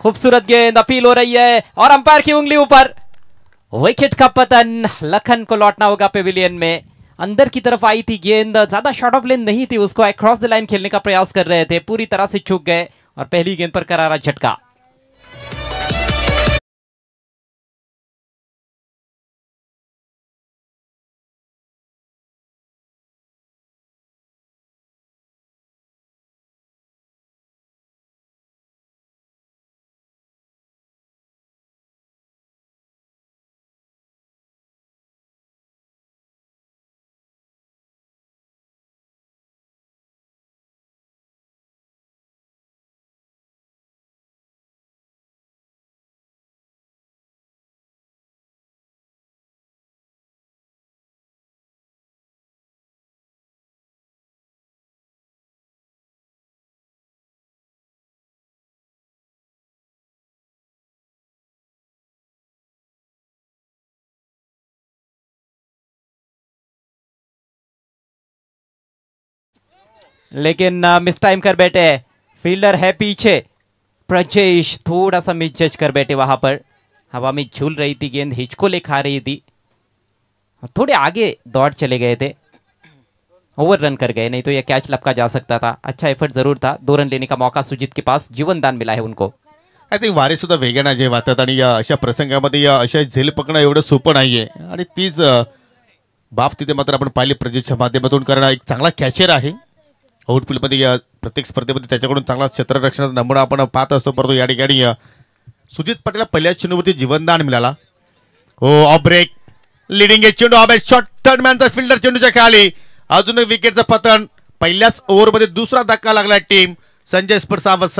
खूबसूरत गेंद अपील हो रही है और अंपायर की उंगली ऊपर, विकेट का पतन। लखन को लौटना होगा पेविलियन में। अंदर की तरफ आई थी गेंद, ज्यादा शॉर्ट ऑफ लेन नहीं थी, उसको अक्रॉस द लाइन खेलने का प्रयास कर रहे थे, पूरी तरह से चूक गए और पहली गेंद पर करारा झटका। लेकिन मिस टाइम कर बैठे, फील्डर है पीछे, प्रजेश थोड़ा सा मिस जज कर बैठे वहां पर। हवा में झूल रही थी गेंद, हिचको ले खा रही थी, थोड़े आगे दौड़ चले गए थे, ओवर रन कर गए, नहीं तो यह कैच लपका जा सकता था। अच्छा एफर्ट जरूर था, 2 रन लेने का मौका सुजीत के पास, जीवन दान मिला है उनको।
आय थिंक वारे सुद्धा वेगाने जे वाहतात आणि अशा प्रसंगामध्ये अशा झेल पकडणं एवढं सोपं नाहीये आणि तीच बाब तिथे मात्र आपण पाहिली प्रजेशच्या माध्यमातून, कारण एक चांगला कॅचर आहे आउटफील्डमध्ये, प्रत्येक स्पर्धेमध्ये त्याच्याकडून चांगला क्षेत्ररक्षणाचा नमुना आपण पाहत असतो, परंतु या ठिकाणी सुजित पटेलला पहिल्याच चेंडूवरती जीवनदान मिळाला। हो ऑफ ब्रेक, लिडिंग ए चेंडू, ऑफ शॉट, थर्ड मॅनचा फिल्डर चेंडूच्या खाली, अजून एक विकेटचं पतन, पहिल्याच ओव्हरमध्ये दुसरा धक्का लागला टीम संजय स्पर्ट सावंत।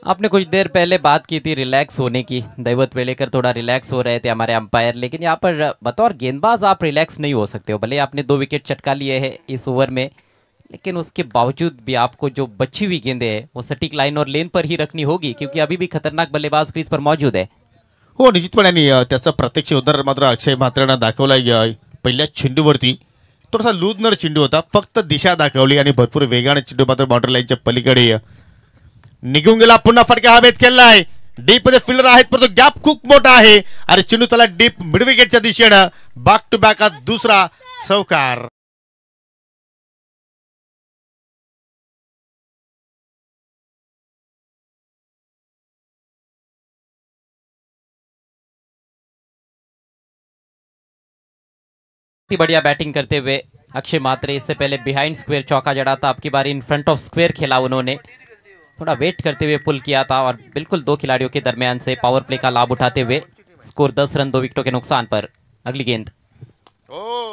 आपने कुछ देर पहले बात की थी रिलैक्स होने की, दैवत वेलेकर थोड़ा रिलैक्स हो रहे थे हमारे अंपायर, लेकिन यहाँ पर बतौर गेंदबाज आप रिलैक्स नहीं हो सकते हो। भले आपने 2 विकेट चटका लिए हैं इस ओवर में, लेकिन उसके बावजूद भी आपको जो बची हुई गेंदें हैं वो सटीक लाइन और लेन पर ही रखनी होगी, क्योंकि अभी भी खतरनाक बल्लेबाज क्रीज पर मौजूद है।
हो निश्चितपणे, आणि त्याचा प्रत्यक्ष उदाहरण मात्र अक्षय म्हात्रेनं दाखवला। पहिल्या चेंडूवरती थोडासा लूजनर चेंडू होता, फक्त दिशा दाखवली आणि भरपूर वेगाने चेंडू मात्र बाउंड्री लाईनच्या पलीकडे निघून गेला। पुन्हा फटका हवेत खेळलाय, डीप मध्ये फिल्डर आहेत, परंतु गॅप खूप मोठा आहे आणि चेंडू त्याला डीप मिड विकेटच्या दिशेनं बॅक टू बॅक हा दुसरा चौकार।
बढ़िया बैटिंग करते हुए अक्षय मात्रे, इससे पहले बिहाइंड स्क्वायर चौका जड़ा था, आपकी बारी इन फ्रंट ऑफ स्क्वायर खेला उन्होंने, थोड़ा वेट करते हुए पुल किया था और बिल्कुल 2 खिलाड़ियों के दरमियान से पावर प्ले का लाभ उठाते हुए स्कोर 10 रन 2 विकेटों के नुकसान पर। अगली गेंद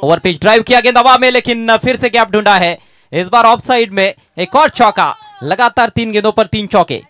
ओवर पिच ड्राइव किया, गेंद हवा में, लेकिन फिर से गैप ढूंढा है। इस बार ऑफ साइड में एक और चौका, लगातार 3 गेंदों पर 3 चौके।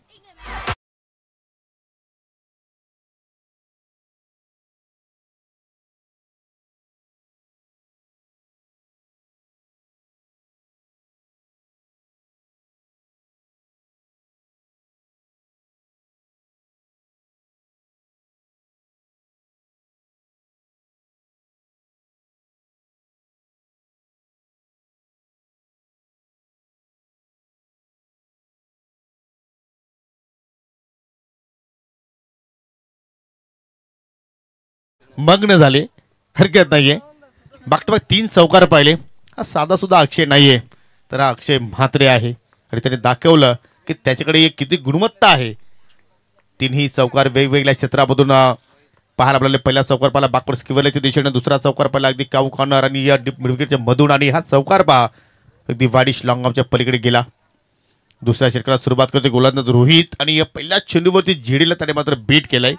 मग्न झाले, हरकत नाहीये. बाग 3 चौकार पाहिले. हा साधा सुद्धा अक्षय नाहीये, तर हा अक्षय म्हात्रे आहे आणि त्याने दाखवलं की त्याच्याकडे किती गुणवत्ता आहे. तिन्ही चौकार वेगवेगळ्या क्षेत्रामधून पाहायला आपल्याला. पहिला चौकार पाहिला बाकवर्ड स्किवरच्या दिशेने, दुसरा चौकार पाहिला अगदी काऊ कॉर्नर आणि या डीप मिडविकेटच्या मधून, आणि हा चौकार पहा अगदी वाडिश लॉंग ऑफच्या पलीकडे गेला. दुसऱ्या षटकाला सुरुवात करते गोलंदाज रोहित, आणि या पहिल्या चेंडूवरती जेडीला त्याने मात्र बीट केलाय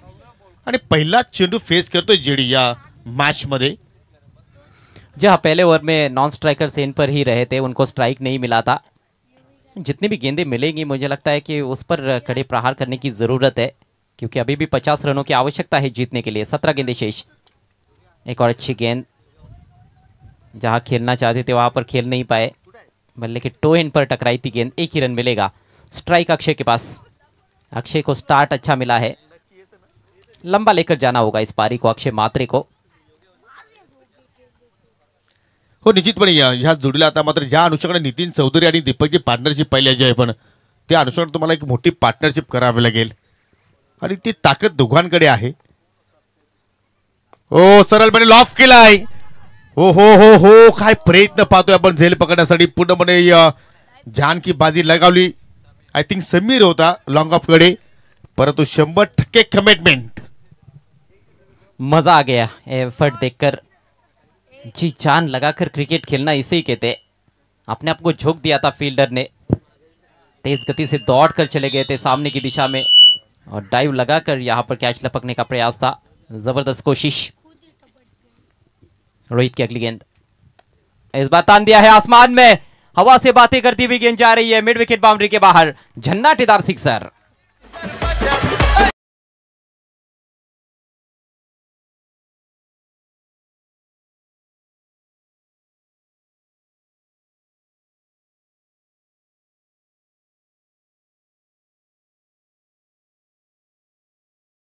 आणि पहिला चेंडू फेस करतोय जेडी या मैच में.
जहां पहले ओवर में नॉन स्ट्राइकर सेन पर ही रहे थे, उनको स्ट्राइक नहीं मिला था. जितनी भी गेंदें मिलेंगी मुझे लगता है कि उस पर कड़े प्रहार करने की ज़रूरत है, क्योंकि अभी भी 50 रनों की आवश्यकता है जीतने के लिए. 17 गेंदें शेष. एक और अच्छी गेंद, जहां खेलना चाहते थे वहां पर खेल नहीं पाए, बल्ले के टो एंड पर टकराई थी गेंद. 1 ही रन मिलेगा. स्ट्राइक अक्षय के पास. अक्षय को स्टार्ट अच्छा मिला है, लंबा लेकर जाना होगा इस पारी को अक्षय म्हात्रे को.
हो, निश्चितपणे ह्या जोडीला आता मात्र ज्या अनुषंगाने नितीन चौधरी आणि दीपकची पार्टनरशिप पाहिली आहे, पण त्या अनुषंगाने तुम्हाला एक मोठी पार्टनरशिप करावी लागेल आणि ती ताकद दोघांकडे आहे. ओ, सरळपणे लॉफ केलाय. हो हो हो हो, काय प्रयत्न पाहतोय आपण झेल पकडण्यासाठी. पूर्णपणे जान की बाजी लगावली. आय थिंक समीर होता लॉंग ऑफ कडे, परंतु 100% कमिटमेंट.
मजा आ गया एफर्ट देखकर. जी जान लगाकर क्रिकेट खेलना इसे ही कहते हैं. अपने आप को झोंक दिया था फील्डर ने, तेज गति से दौड़कर चले गए थे सामने की दिशा में और डाइव लगाकर यहां पर कैच लपकने का प्रयास था. जबरदस्त कोशिश. रोहित की अगली गेंद, इस बार तान दिया है आसमान में, हवा से बातें करती हुई गेंद जा रही है मिड विकेट बाउंड्री के बाहर. झन्नाटेदार सिक्सर.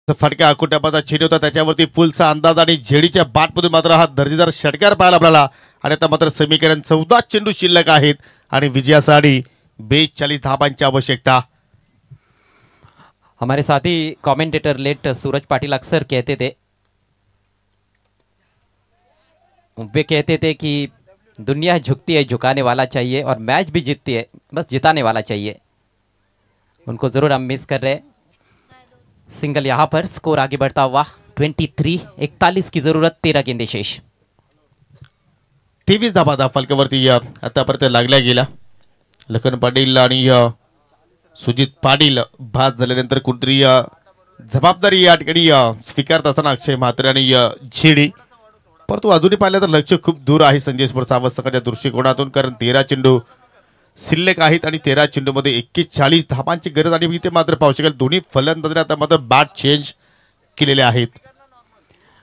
फटका आकुट्यापाचा चेंडू होता, त्याच्यावरती फुलचा अंदाज आणि झेडीच्या बाटमधून मात्र हा दर्जेदार षटकार पाहायला आपल्याला. आणि आता मात्र समीकरण 14 चेंडू शिल्लक आहेत आणि विजयासाठी 42 धावांची आवश्यकता.
हमारे साथी कमेंटेटर लेट सूरज पाटिल अक्सर कहते थे, वे कहते थे कि दुनिया झुकती है, झुकाने वाला चाहिए, और मैच भी जीतती है, बस जिताने वाला चाहिए. उनको जरूर हम मिस कर रहे हैं. सिंगल यहां पर, स्कोर आगे बढ़ता हुआ 23-41 की जरूरत. 13 गेंदे शेष.
23 धावा फलकावरती आतापर्यंत लागल्या गेला. लखन पाटील आणि सुजित पाटील बाद झाल्यानंतर कुठेतरी जबाबदारी या ठिकाणी स्वीकारत असताना अक्षय म्हात्रे आणि झेडी. परंतु अजूनही पाहिलं तर लक्ष खूप दूर आहे संजय स्पोर्ट्स आवश्यकाच्या दृष्टिकोनातून, कारण 13 चेंडू शिल्लक आहेत आणि 13 चेंडूमध्ये 41 धावांची गरज. आणि इथे मात्र पाहू शकाल दोन्ही फलंदाजांनी आता मात्र बॅट चेंज केलेले आहेत.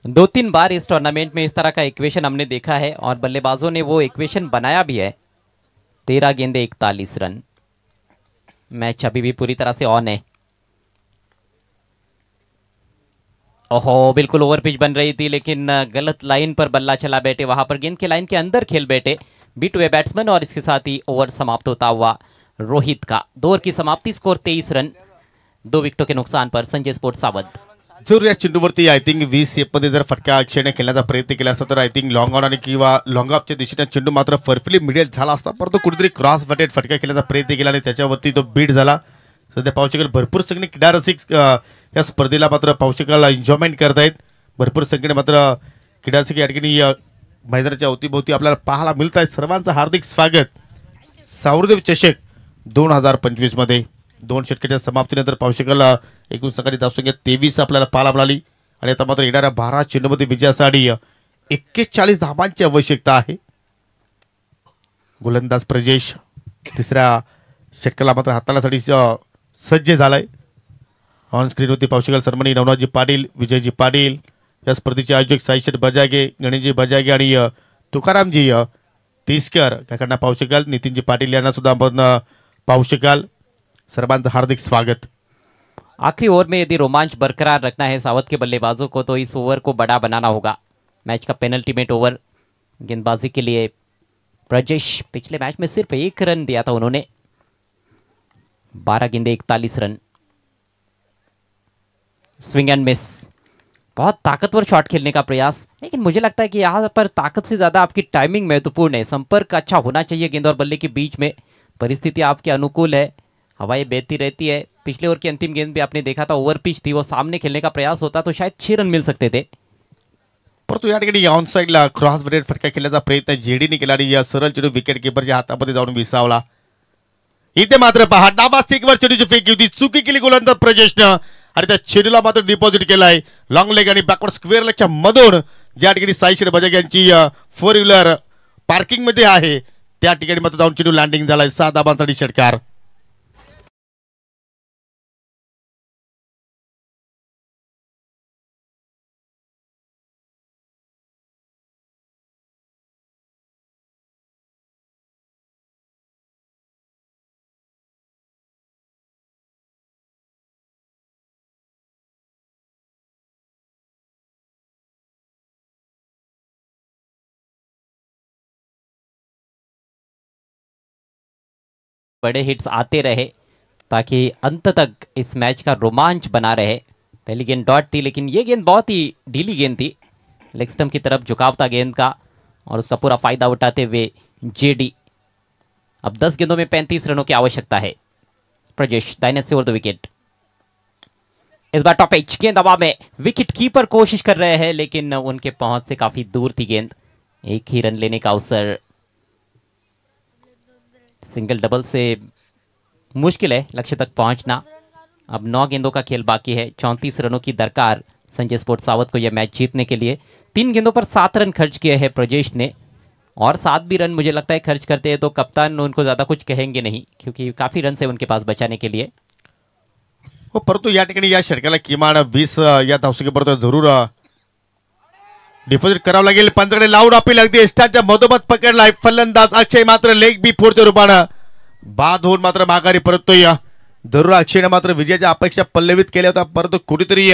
2-3 बार इस टूर्नामेंट में इस तरह का इक्वेशन हमने देखा है और बल्लेबाजों ने वो इक्वेशन बनाया भी है. 13 गेंदे 41 रन. मैच अभी भी पूरी तरह से ऑन है. ओहो, बिल्कुल ओवर पिच बन रही थी, लेकिन गलत लाइन पर बल्ला चला बैठे. वहां पर गेंद के लाइन के अंदर खेल बैठे बीट हुए बैट्समैन, और इसके साथ ही ओवर समाप्त होता हुआ रोहित का. 2 ओवर की समाप्ति. स्कोर 23 रन 2 विकेटों के नुकसान पर. संजय स्पोर्ट्स सावध.
जर या चेंडूवरती आय थिंक 20 मध्ये जर फटका अक्षयने खेळण्याचा प्रयत्न केला असता तर आय थिंक लॉंग ऑन आणि किंवा लॉंग ऑफच्या दिशेने चेंडू मात्र परफेक्टली मिडल झाला असता, परंतु कुठेतरी क्रॉस बटेड फटका खेळण्याचा प्रयत्न केला आणि त्याच्यावरती तो बीट झाला. सध्या पाहू शकाल भरपूर संख्येने क्रीडा रसिक या स्पर्धेला मात्र पाहू शकाल एन्जॉयमेंट करतायत. भरपूर संख्येने मात्र क्रीडा रसिक या ठिकाणी मैदानाच्या अवतीभोवती आपल्याला पाहायला मिळत आहे. सर्वांचं हार्दिक स्वागत. सावरदेव चषक 2025 मध्ये 2 षटकाच्या समाप्तीनंतर पाहू शकाल एकूण संघाची धावसंख्या 23 आपल्याला पाहायला मिळाली. आणि आता मात्र येणाऱ्या 12 चेंडूमध्ये विजयासाठी 41 धावांची आवश्यकता आहे. गोलंदाज प्रजेश तिसऱ्या षटकाला मात्र हाताळण्यासाठी सज्ज झालाय. ऑन स्क्रीनवरती पाहू शकाल सन्मानी नवनाथजी पाटील, विजयजी पाटील, या स्पर्धेचे आयोजक साईशेठ बजागे, गणेशजी बजागे आणि तुकारामजी तिसकर काकांना पाहू शकाल. नितीनजी पाटील यांना सुद्धा आपण पाहू शकाल. सर्वांचं हार्दिक स्वागत.
आखिरी ओवर में यदि रोमांच बरकरार रखना है सावत के बल्लेबाजों को तो इस ओवर को बड़ा बनाना होगा. मैच का पेनल्टीमेट ओवर गेंदबाजी के लिए प्रजेश पिछले मैच में सिर्फ 1 रन दिया था उन्होंने. 12 गेंदे 41 रन. Swing and miss. बहुत ताकतवर शॉट खेलने का प्रयास, लेकिन मुझे लगता है कि यहाँ पर ताकत से ज़्यादा आपकी टाइमिंग महत्वपूर्ण है. संपर्क अच्छा होना चाहिए गेंद और बल्ले के बीच में. परिस्थिति आपके अनुकूल है, हवाएं बहती रहती है. पिछले ओवर की अंतिम गेंद भी आपने देखा था ओवर पिच थी, वो सामने खेलने का प्रयास होता तो शायद 6 रन मिल सकते थे.
परंतु या ठिकाणी ऑन साईडला क्रॉस ब्रेड फटका खेळण्याचा प्रयत्न जेडीने केला आणि या सरळ चेंडू विकेट किपरच्या हातामध्ये जाऊन विसावला. इथे मात्र पहा डाबा स्टिकवर चेंडूची फेकी होती, चुकी केली गोलंदाज प्रजेशनं आणि त्या चेंडूला मात्र डिपॉझिट केलाय लॉंग लेग आणि बॅकवर्ड स्क्वेअर लेगच्या मधून. ज्या ठिकाणी साईशेठ बजागे यांची 4 व्हीलर पार्किंग मध्ये आहे त्या ठिकाणी मात्र जाऊन चेंडू लँडिंग झालाय. 6 धावांसाठी षटकार.
बड़े हिट्स आते रहे ताकि अंत तक इस मैच का रोमांच बना रहे. पहली गेंद डॉट थी, लेकिन ये गेंद बहुत ही ढीली गेंद थी. लेग स्टंप की तरफ झुकाव था गेंद का और उसका पूरा फायदा उठाते हुए जेडी. अब 10 गेंदों में 35 रनों की आवश्यकता है. प्रजेश दाहिने से ओवर द विकेट. इस बार टॉप एज गेंद हवा में. विकेट कीपर कोशिश कर रहे हैं लेकिन उनके पहुंच से काफी दूर थी गेंद. एक ही रन लेने का अवसर. सिंगल डबल से मुश्किल है लक्ष्य तक पहुंचना. अब 9 गेंदों का खेल बाकी है. 34 रनों की दरकार संजय स्पोर्ट्स सावत को यह मैच जीतने के लिए. 3 गेंदों पर 7 रन खर्च किए हैं प्रजेश ने, और 7 भी रन मुझे लगता है खर्च करते हैं तो कप्तान उनको ज़्यादा कुछ कहेंगे नहीं, क्योंकि काफ़ी रन है उनके पास बचाने के लिए.
हो, परंतु या ठिकाणी या षटकाला किमान 20 या धावसंख्येपर्यंत जरूर डिपॉझिट करावं लागेल. पंचाकडे लावून अपील अगदी स्टार्टच्या मधोमध पकडलाय फलंदाज अक्षय. मात्र लेग बी फोरच्या रूपानं बाद होऊन मात्र माघारी परततोय. जरूर अक्षयने मात्र विजयाच्या अपेक्षा पल्लवित केल्या होत्या, परंतु कुठेतरी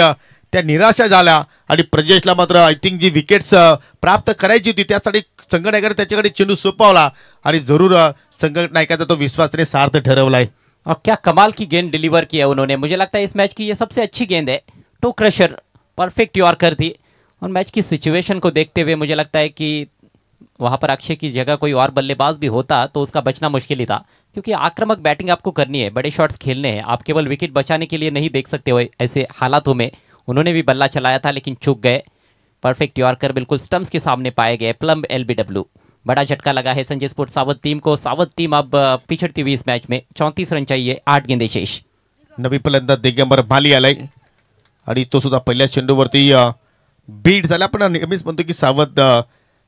त्या निराशा झाल्या आणि प्रजेशला मात्र आय थिंक जी विकेट्स प्राप्त करायची होती त्यासाठी संघनायकाने त्याच्याकडे चेंडू सोपवला आणि जरूर संघनायकाचा तो विश्वास त्याने सार्थ ठरवलाय.
और क्या कमाल की गेंद डिलीवर की है उन्होंने. मुझे लगता है इस मैच की ये सबसे अच्छी गेंद है. टू क्रशर परफेक्ट यॉर्कर थी. और मैच की सिचुएशन को देखते हुए मुझे लगता है कि वहाँ पर अक्षय की जगह कोई और बल्लेबाज भी होता तो उसका बचना मुश्किल ही था, क्योंकि आक्रामक बैटिंग आपको करनी है, बड़े शॉट्स खेलने हैं. आप केवल विकेट बचाने के लिए नहीं देख सकते हो ऐसे हालातों में. उन्होंने भी बल्ला चलाया था लेकिन चूक गए. परफेक्ट यॉर्कर बिल्कुल स्टंप्स के सामने पाए गए. Plum LBW. बड़ा झटका लगा है संजय स्पोर्ट्स सावत टीम को. सावत टीम अब पिछड़ती हुई इस मैच में. 34 रन चाहिए, 8 गेंदे शेष.
नवी फलंदाज दिगंबर माली आलाय आणि तो सुद्धा पहिल्या चेंडूवरती बीट झाला. पण नेहमीच म्हणतो की सावध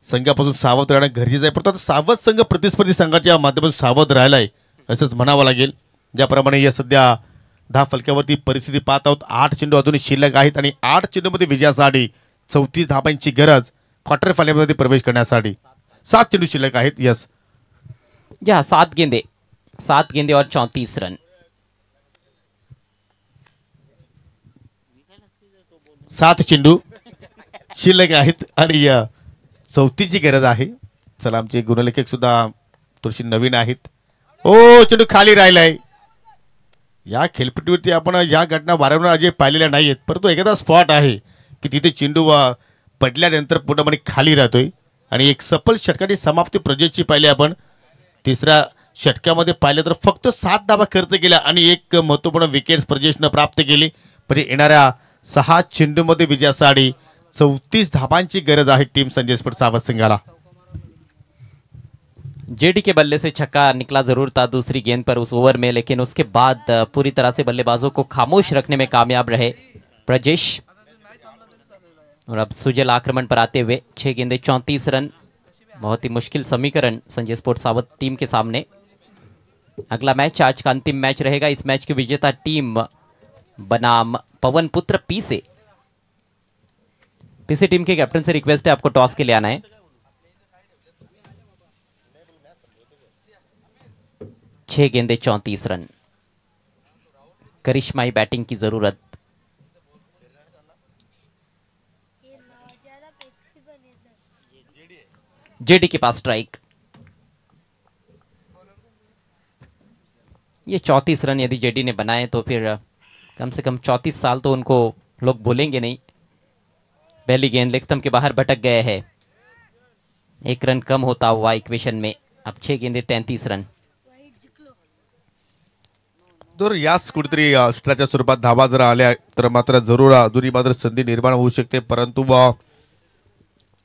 संघापासून सावध राहणं गरजेचं आहे, परंतु आता सावध संघ प्रतिस्पर्धी संघाच्या माध्यमातून सावध राहिलाय असंच म्हणावं लागेल. ज्याप्रमाणे या सध्या 10 फलक्यावरती परिस्थिती पाहत आहोत. 8 चेंडू अजूनही शिल्लक आहेत आणि 8 चेंडूमध्ये विजयासाठी 34 धावांची गरज क्वार्टर फायनलमध्ये प्रवेश करण्यासाठी. 7 चेंडू शिल्लक आहेत. यस,
या 7 गेंदे और 34 रन.
7 चेंडू शिल्लक आहेत आणि 34ची गरज आहे. चला, आमचे गुणलेखक सुद्धा थोडीशी नवीन आहेत. ओ, चेंडू खाली राहिलाय. या खेळपट्टीवरती आपण या घटना वारंवार अजय पाहिलेल्या नाहीत, परंतु एखादा स्पॉट आहे की तिथे चेंडू पडल्यानंतर पूर्णपणे खाली राहतोय आणि एक सफल षटकाची समाप्ती प्रजेशची पाहिली आपण. तिसऱ्या षटकामध्ये पाहिलं तर फक्त 7 धावा खर्च केल्या आणि एक महत्त्वपूर्ण विकेट्स प्रजेशनं प्राप्त केली. पण येणाऱ्या 6 चेंडूमध्ये विजयासाठी 34 धावांची गरज आहे टीम संजय स्पोर्ट्स सावत संघाला.
जेडी के बल्ले से छक्का निकला जरूर था दूसरी गेंद पर उस ओवर में, लेकिन उसके बाद पूरी तरह से बल्लेबाजों को खामोश रखने में कामयाब रहे प्रजेश. और अब सुजल आक्रमण पर आते हुए 6 गेंदे 34 रन। बहुत ही मुश्किल समीकरण संजय स्पोर्ट्स सावत टीम के सामने। अगला मैच आज का अंतिम मैच रहेगा। इस मैच की विजेता टीम बनाम पवन पुत्र पीसे। पीसे टीम के कैप्टन से रिक्वेस्ट है आपको टॉस के लिए आना है। छह गेंदे 34 रन। करिश्माई बैटिंग की जरूरत। जेडी के पास स्ट्राइक। ये 34 रन यदि जेडी ने बनाए तो फिर कम से कम 34 साल तो उनको लोग भूलेंगे नहीं। पहली गेंद लेग स्टंप के बाहर भटक गए हैं। 1 रन कम होता हुआ इक्वेशन में। अब 6 गेंदे 33 रन।
जर याच कुठेतरी अस्त्राच्या स्वरूपात धावा जर आल्या तर मात्र जरूर अजूनही मात्र संधी निर्माण होऊ शकते, परंतु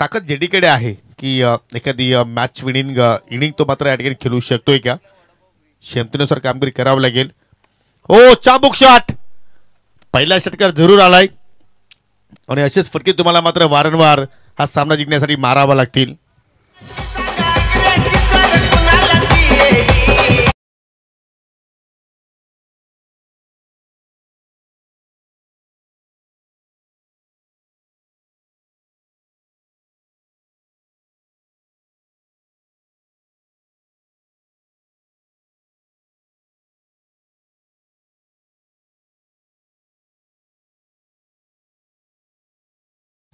ताकद जेडीकडे आहे की एखादी मॅच विनिंग इनिंग तो मात्र या ठिकाणी खेळू शकतोय का, क्षमतेनुसार कामगिरी करावं लागेल. ओ चाबुक शॉट पहिला षटकार जरूर आलाय आणि असेच फटके तुम्हाला मात्र वारंवार हा सामना जिंकण्यासाठी मारावा लागतील.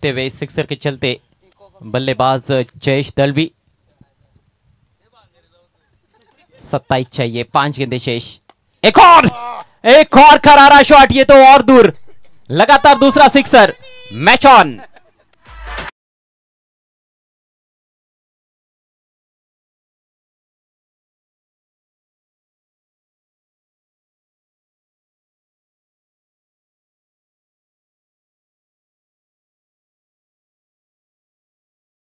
हुए सिक्सर के चलते बल्लेबाज जयेश दलवी 27 चाहिए, 5 गेंदे शेष. एक और करारा शॉट, ये तो और दूर. लगातार दूसरा सिक्सर. Match on.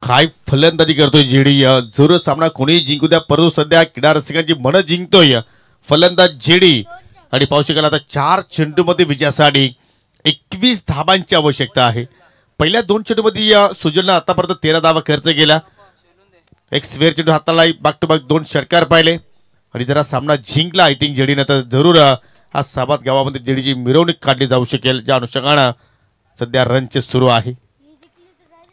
काय फलंदाजी करतोय जेडी. जरूर सामना कोणीही जिंकू द्या, परंतु सध्या क्रीडा रसिकांची मन जिंकतोय फलंदाज जेडी. आणि पाहू शकाल आता 4 चेंडूमध्ये विजयासाठी 21 धाबांची आवश्यकता आहे. पहिल्या 2 चेंडूमध्ये सुजलनं आतापर्यंत 13 धावा खर्च केला. एक स्वेअर चेंडू हाताला बॅक टू बॅक 2 षटकार पाहिले आणि जरा सामना जिंकला आय थिंक जेडीनं, तर जरूर हा साबाद गावामध्ये जेडीची मिरवणूक काढली जाऊ शकेल, ज्या अनुषंगानं सध्या रनचे सुरू आहे.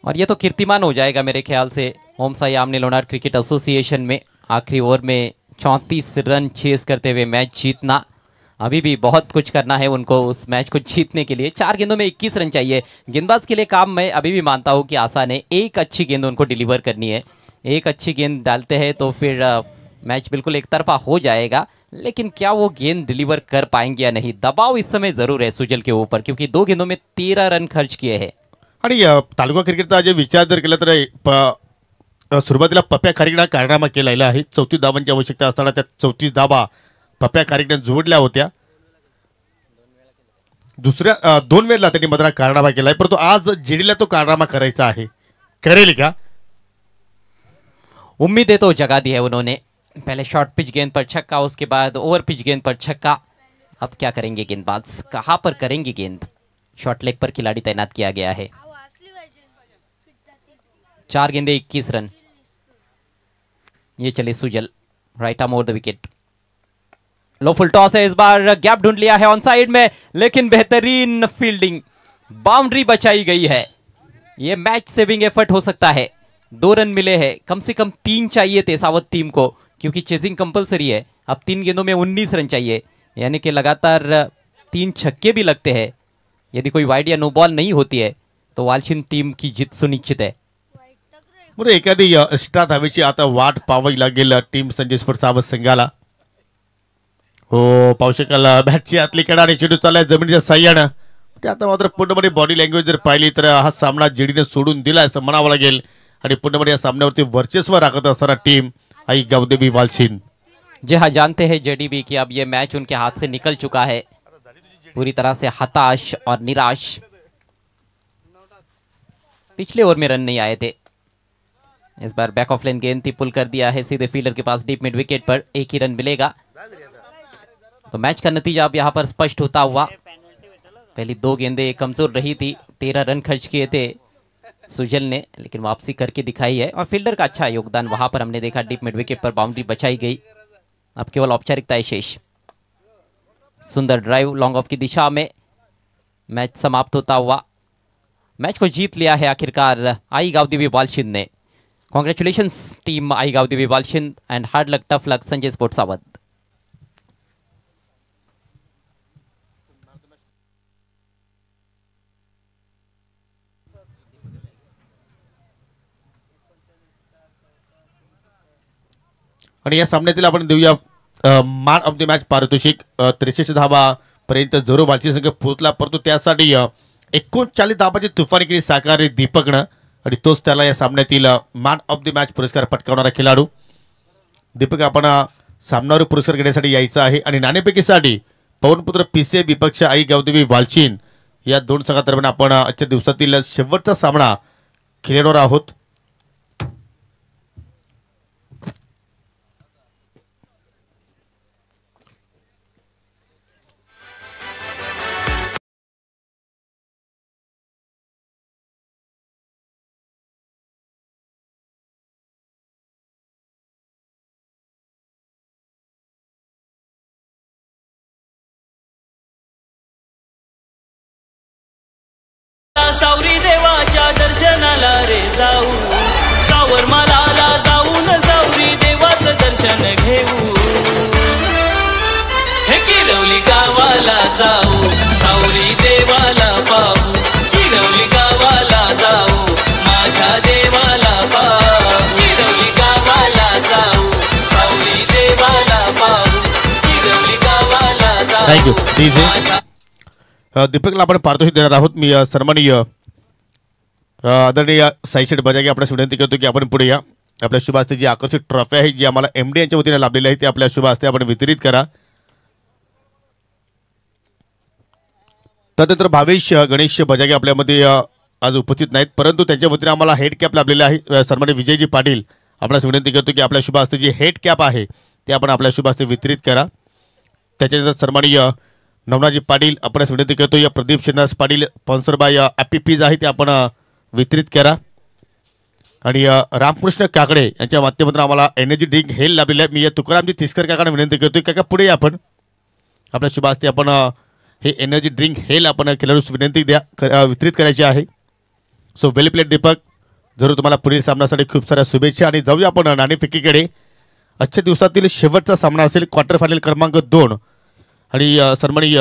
और ये तो कीर्तिमान हो जाएगा मेरे ख्याल से ओम साई आमने लोनार क्रिकेट एसोसिएशन में. आखिरी ओवर में 34 रन चेस करते हुए मैच जीतना. अभी भी बहुत कुछ करना है उनको उस मैच को जीतने के लिए. 4 गेंदों में 21 रन चाहिए. गेंदबाज के लिए काम मैं अभी भी मानता हूं कि आसान है. एक अच्छी गेंद उनको डिलीवर करनी है. एक अच्छी गेंद डालते हैं तो फिर मैच बिल्कुल एक तरफा हो जाएगा. लेकिन क्या वो गेंद डिलीवर कर पाएंगे या नहीं, दबाव इस समय जरूर है सुजल के ऊपर, क्योंकि 2 गेंदों में 13 रन खर्च किए हैं.
आणि तालुका क्रिकेटचा जे विचार जर केला तर सुरुवातीला पप्या खारीकनं कारनामा केलेला आहे. 34 धावांची आवश्यकता असताना त्या 34 धावा पप्या खारीकनं जोडल्या होत्या. दुसऱ्या 2 वेळेला त्यांनी मात्र कारनामा केलाय, परंतु आज जेडीला तो कारनामा करायचा आहे. करेल का?
उम्मीदें तो जगा दी है उन्होंने. पहले शॉर्ट पिच गेंद पर छक्का, उसके बाद ओवर पिच गेंद पर छक्का. अब क्या करेंगे गेंदबाज, कहां पर करेंगे गेंद. शॉर्ट लेग पर खिलाड़ी तैनात किया गया है. 4 गेंदे 21 रन. ये चले Sujal, right arm over the wicket. Low full toss है, इस बार गैप ढूंढ लिया है ऑन साइड में, लेकिन बेहतरीन फील्डिंग, बाउंड्री बचाई गई है. ये मैच सेविंग एफर्ट हो सकता है. 2 रन मिले हैं, कम से कम 3 चाहिए थे सावत टीम को, क्योंकि चेजिंग कंपलसरी है. अब 3 गेंदों में 19 रन चाहिए, यानी कि लगातार 3 छक्के भी लगते हैं. यदि कोई वाइड या नो बॉल नहीं होती है तो वालशिन टीम की जीत सुनिश्चित है.
बरं, एखादी एक्स्ट्रा धावेची आता वाट पाहावी लागेल टीम संजय स्पोर्ट्स सावत संघाला. हो, पाहू शकाल बॅटची आतली कडा आणि चेंडू चाललाय जमिनीच्या साह्यानं. आता मात्र पूर्णपणे बॉडी लँग्वेज जर पाहिली तर हा सामना जेडीने सोडून दिला असं म्हणावं लागेल. आणि पूर्णपणे या सामन्यावरती वर्चस्व राखत असताना टीम आई गावदेवी वालशिन.
जी हाँ, जानते हैं जेडी भी कि अब ये मैच उनके हाथ से निकल चुका है. पूरी तरह से हताश और निराश. पिछले ओवर में रन नहीं आए थे. इस बार बैक ऑफ लाइन गेंद थी, पुल कर दिया है सीधे फील्डर के पास डीप मिड विकेट पर. 1 ही रन मिलेगा. तो मैच का नतीजा अब यहां पर स्पष्ट होता हुआ. पहली 2 गेंदें कमजोर रही थी, 13 रन खर्च किए थे सुजल ने, लेकिन वापसी करके दिखाई है और फील्डर का अच्छा योगदान वहां पर हमने देखा। डीप मिड विकेट पर बाउंड्री बचाई गई। अब केवल औपचारिकताएं शेष। सुंदर ड्राइव लॉन्ग ऑफ की दिशा में, मैच समाप्त होता हुआ। मैच को जीत लिया है आखिरकार आई गावदेवी वालशिंद ने। Congratulations team Aai Gavdevi Walshind and hard luck tough luck Sanjay sport Savadh.
आणि या सामन्यातील आपण देऊया मॅन ऑफ द मॅच पारितोषिक। 63 धावा पर्यंत जरूर बालची संघ पोहोचला, परंतु त्यासाठी 39 धावाची तुफानी केली साकारली दीपकनं आणि तोच त्याला या सामन्यातील मॅन ऑफ द मॅच पुरस्कार पटकावणारा खेळाडू दीपक। आपण सामन्यावर पुरस्कार घेण्यासाठी यायचं आहे आणि नाणेफेकीसाठी पवनपुत्र पीसीए विपक्ष आई गावदेवी वालचिन या दोन संघादरम्यान आपण आजच्या दिवसातील शेवटचा सामना खेळणार आहोत।
सावरी देवाच्या दर्शनाला रे जाऊ, सावरमालाला जाऊन सावरी देवाचं दर्शन घेऊ। हे किरवली गावाला जाऊ, सावरी देवाला पाहू, किरवली गावाला जाऊ, माझ्या देवाला पाहू, किरवली गावाला जाऊ, सावरी देवाला पाहू, किरवली गावाला जाऊ।
थँक्यू दीपकला आपण पारितोषिक देणार आहोत। मी सन्माननीय आदरणीय साईशेठ बजागे आपल्यास विनंती करतो की आपण पुढे या। आपल्या शुभ हस्ते जी आकर्षक ट्रॉफी आहे जी आम्हाला एमडी यांच्या वतीने लाभलेली आहे ती आपल्या शुभ हस्ते आपण वितरित करा। त्यानंतर भावेश गणेश बजागे आपल्यामध्ये आज उपस्थित नाहीत, परंतु त्यांच्या वतीने आम्हाला हेड कॅप लाभलेला आहे। सन्माननीय विजयजी पाटील आपल्यास विनंती करतो की आपल्या शुभ हस्ते जी हेड कॅप आहे ते आपण आपल्या शुभ हस्ते वितरित करा। त्याच्यानंतर सन्माननीय नवनाजी पाटील आपणास विनंती करतो या प्रदीप श्रीनिवास पाटील स्पॉन्सर बाय ॲपी पीज आहे ते आपण वितरित करा। आणि रामकृष्ण काकडे यांच्या माध्यमातून आम्हाला एनर्जी ड्रिंक हेल लाभलेलं आहे। मी या तुकारामजी तिसकर काकांना विनंती करतो काका पुढे या, आपण आपल्या शुभ हस्ते आपण हे एनर्जी ड्रिंक हेल आपण खेळाडूस विनंती द्या वितरित करायची आहे। सो वेल प्लेड दीपक, जरूर तुम्हाला पुढील सामन्यासाठी खूप साऱ्या शुभेच्छा। आणि जाऊया आपण नाणेफेकीकडे। आजच्या दिवसातील शेवटचा सामना असेल क्वार्टर फायनल क्रमांक 2 आणि सन्माननीय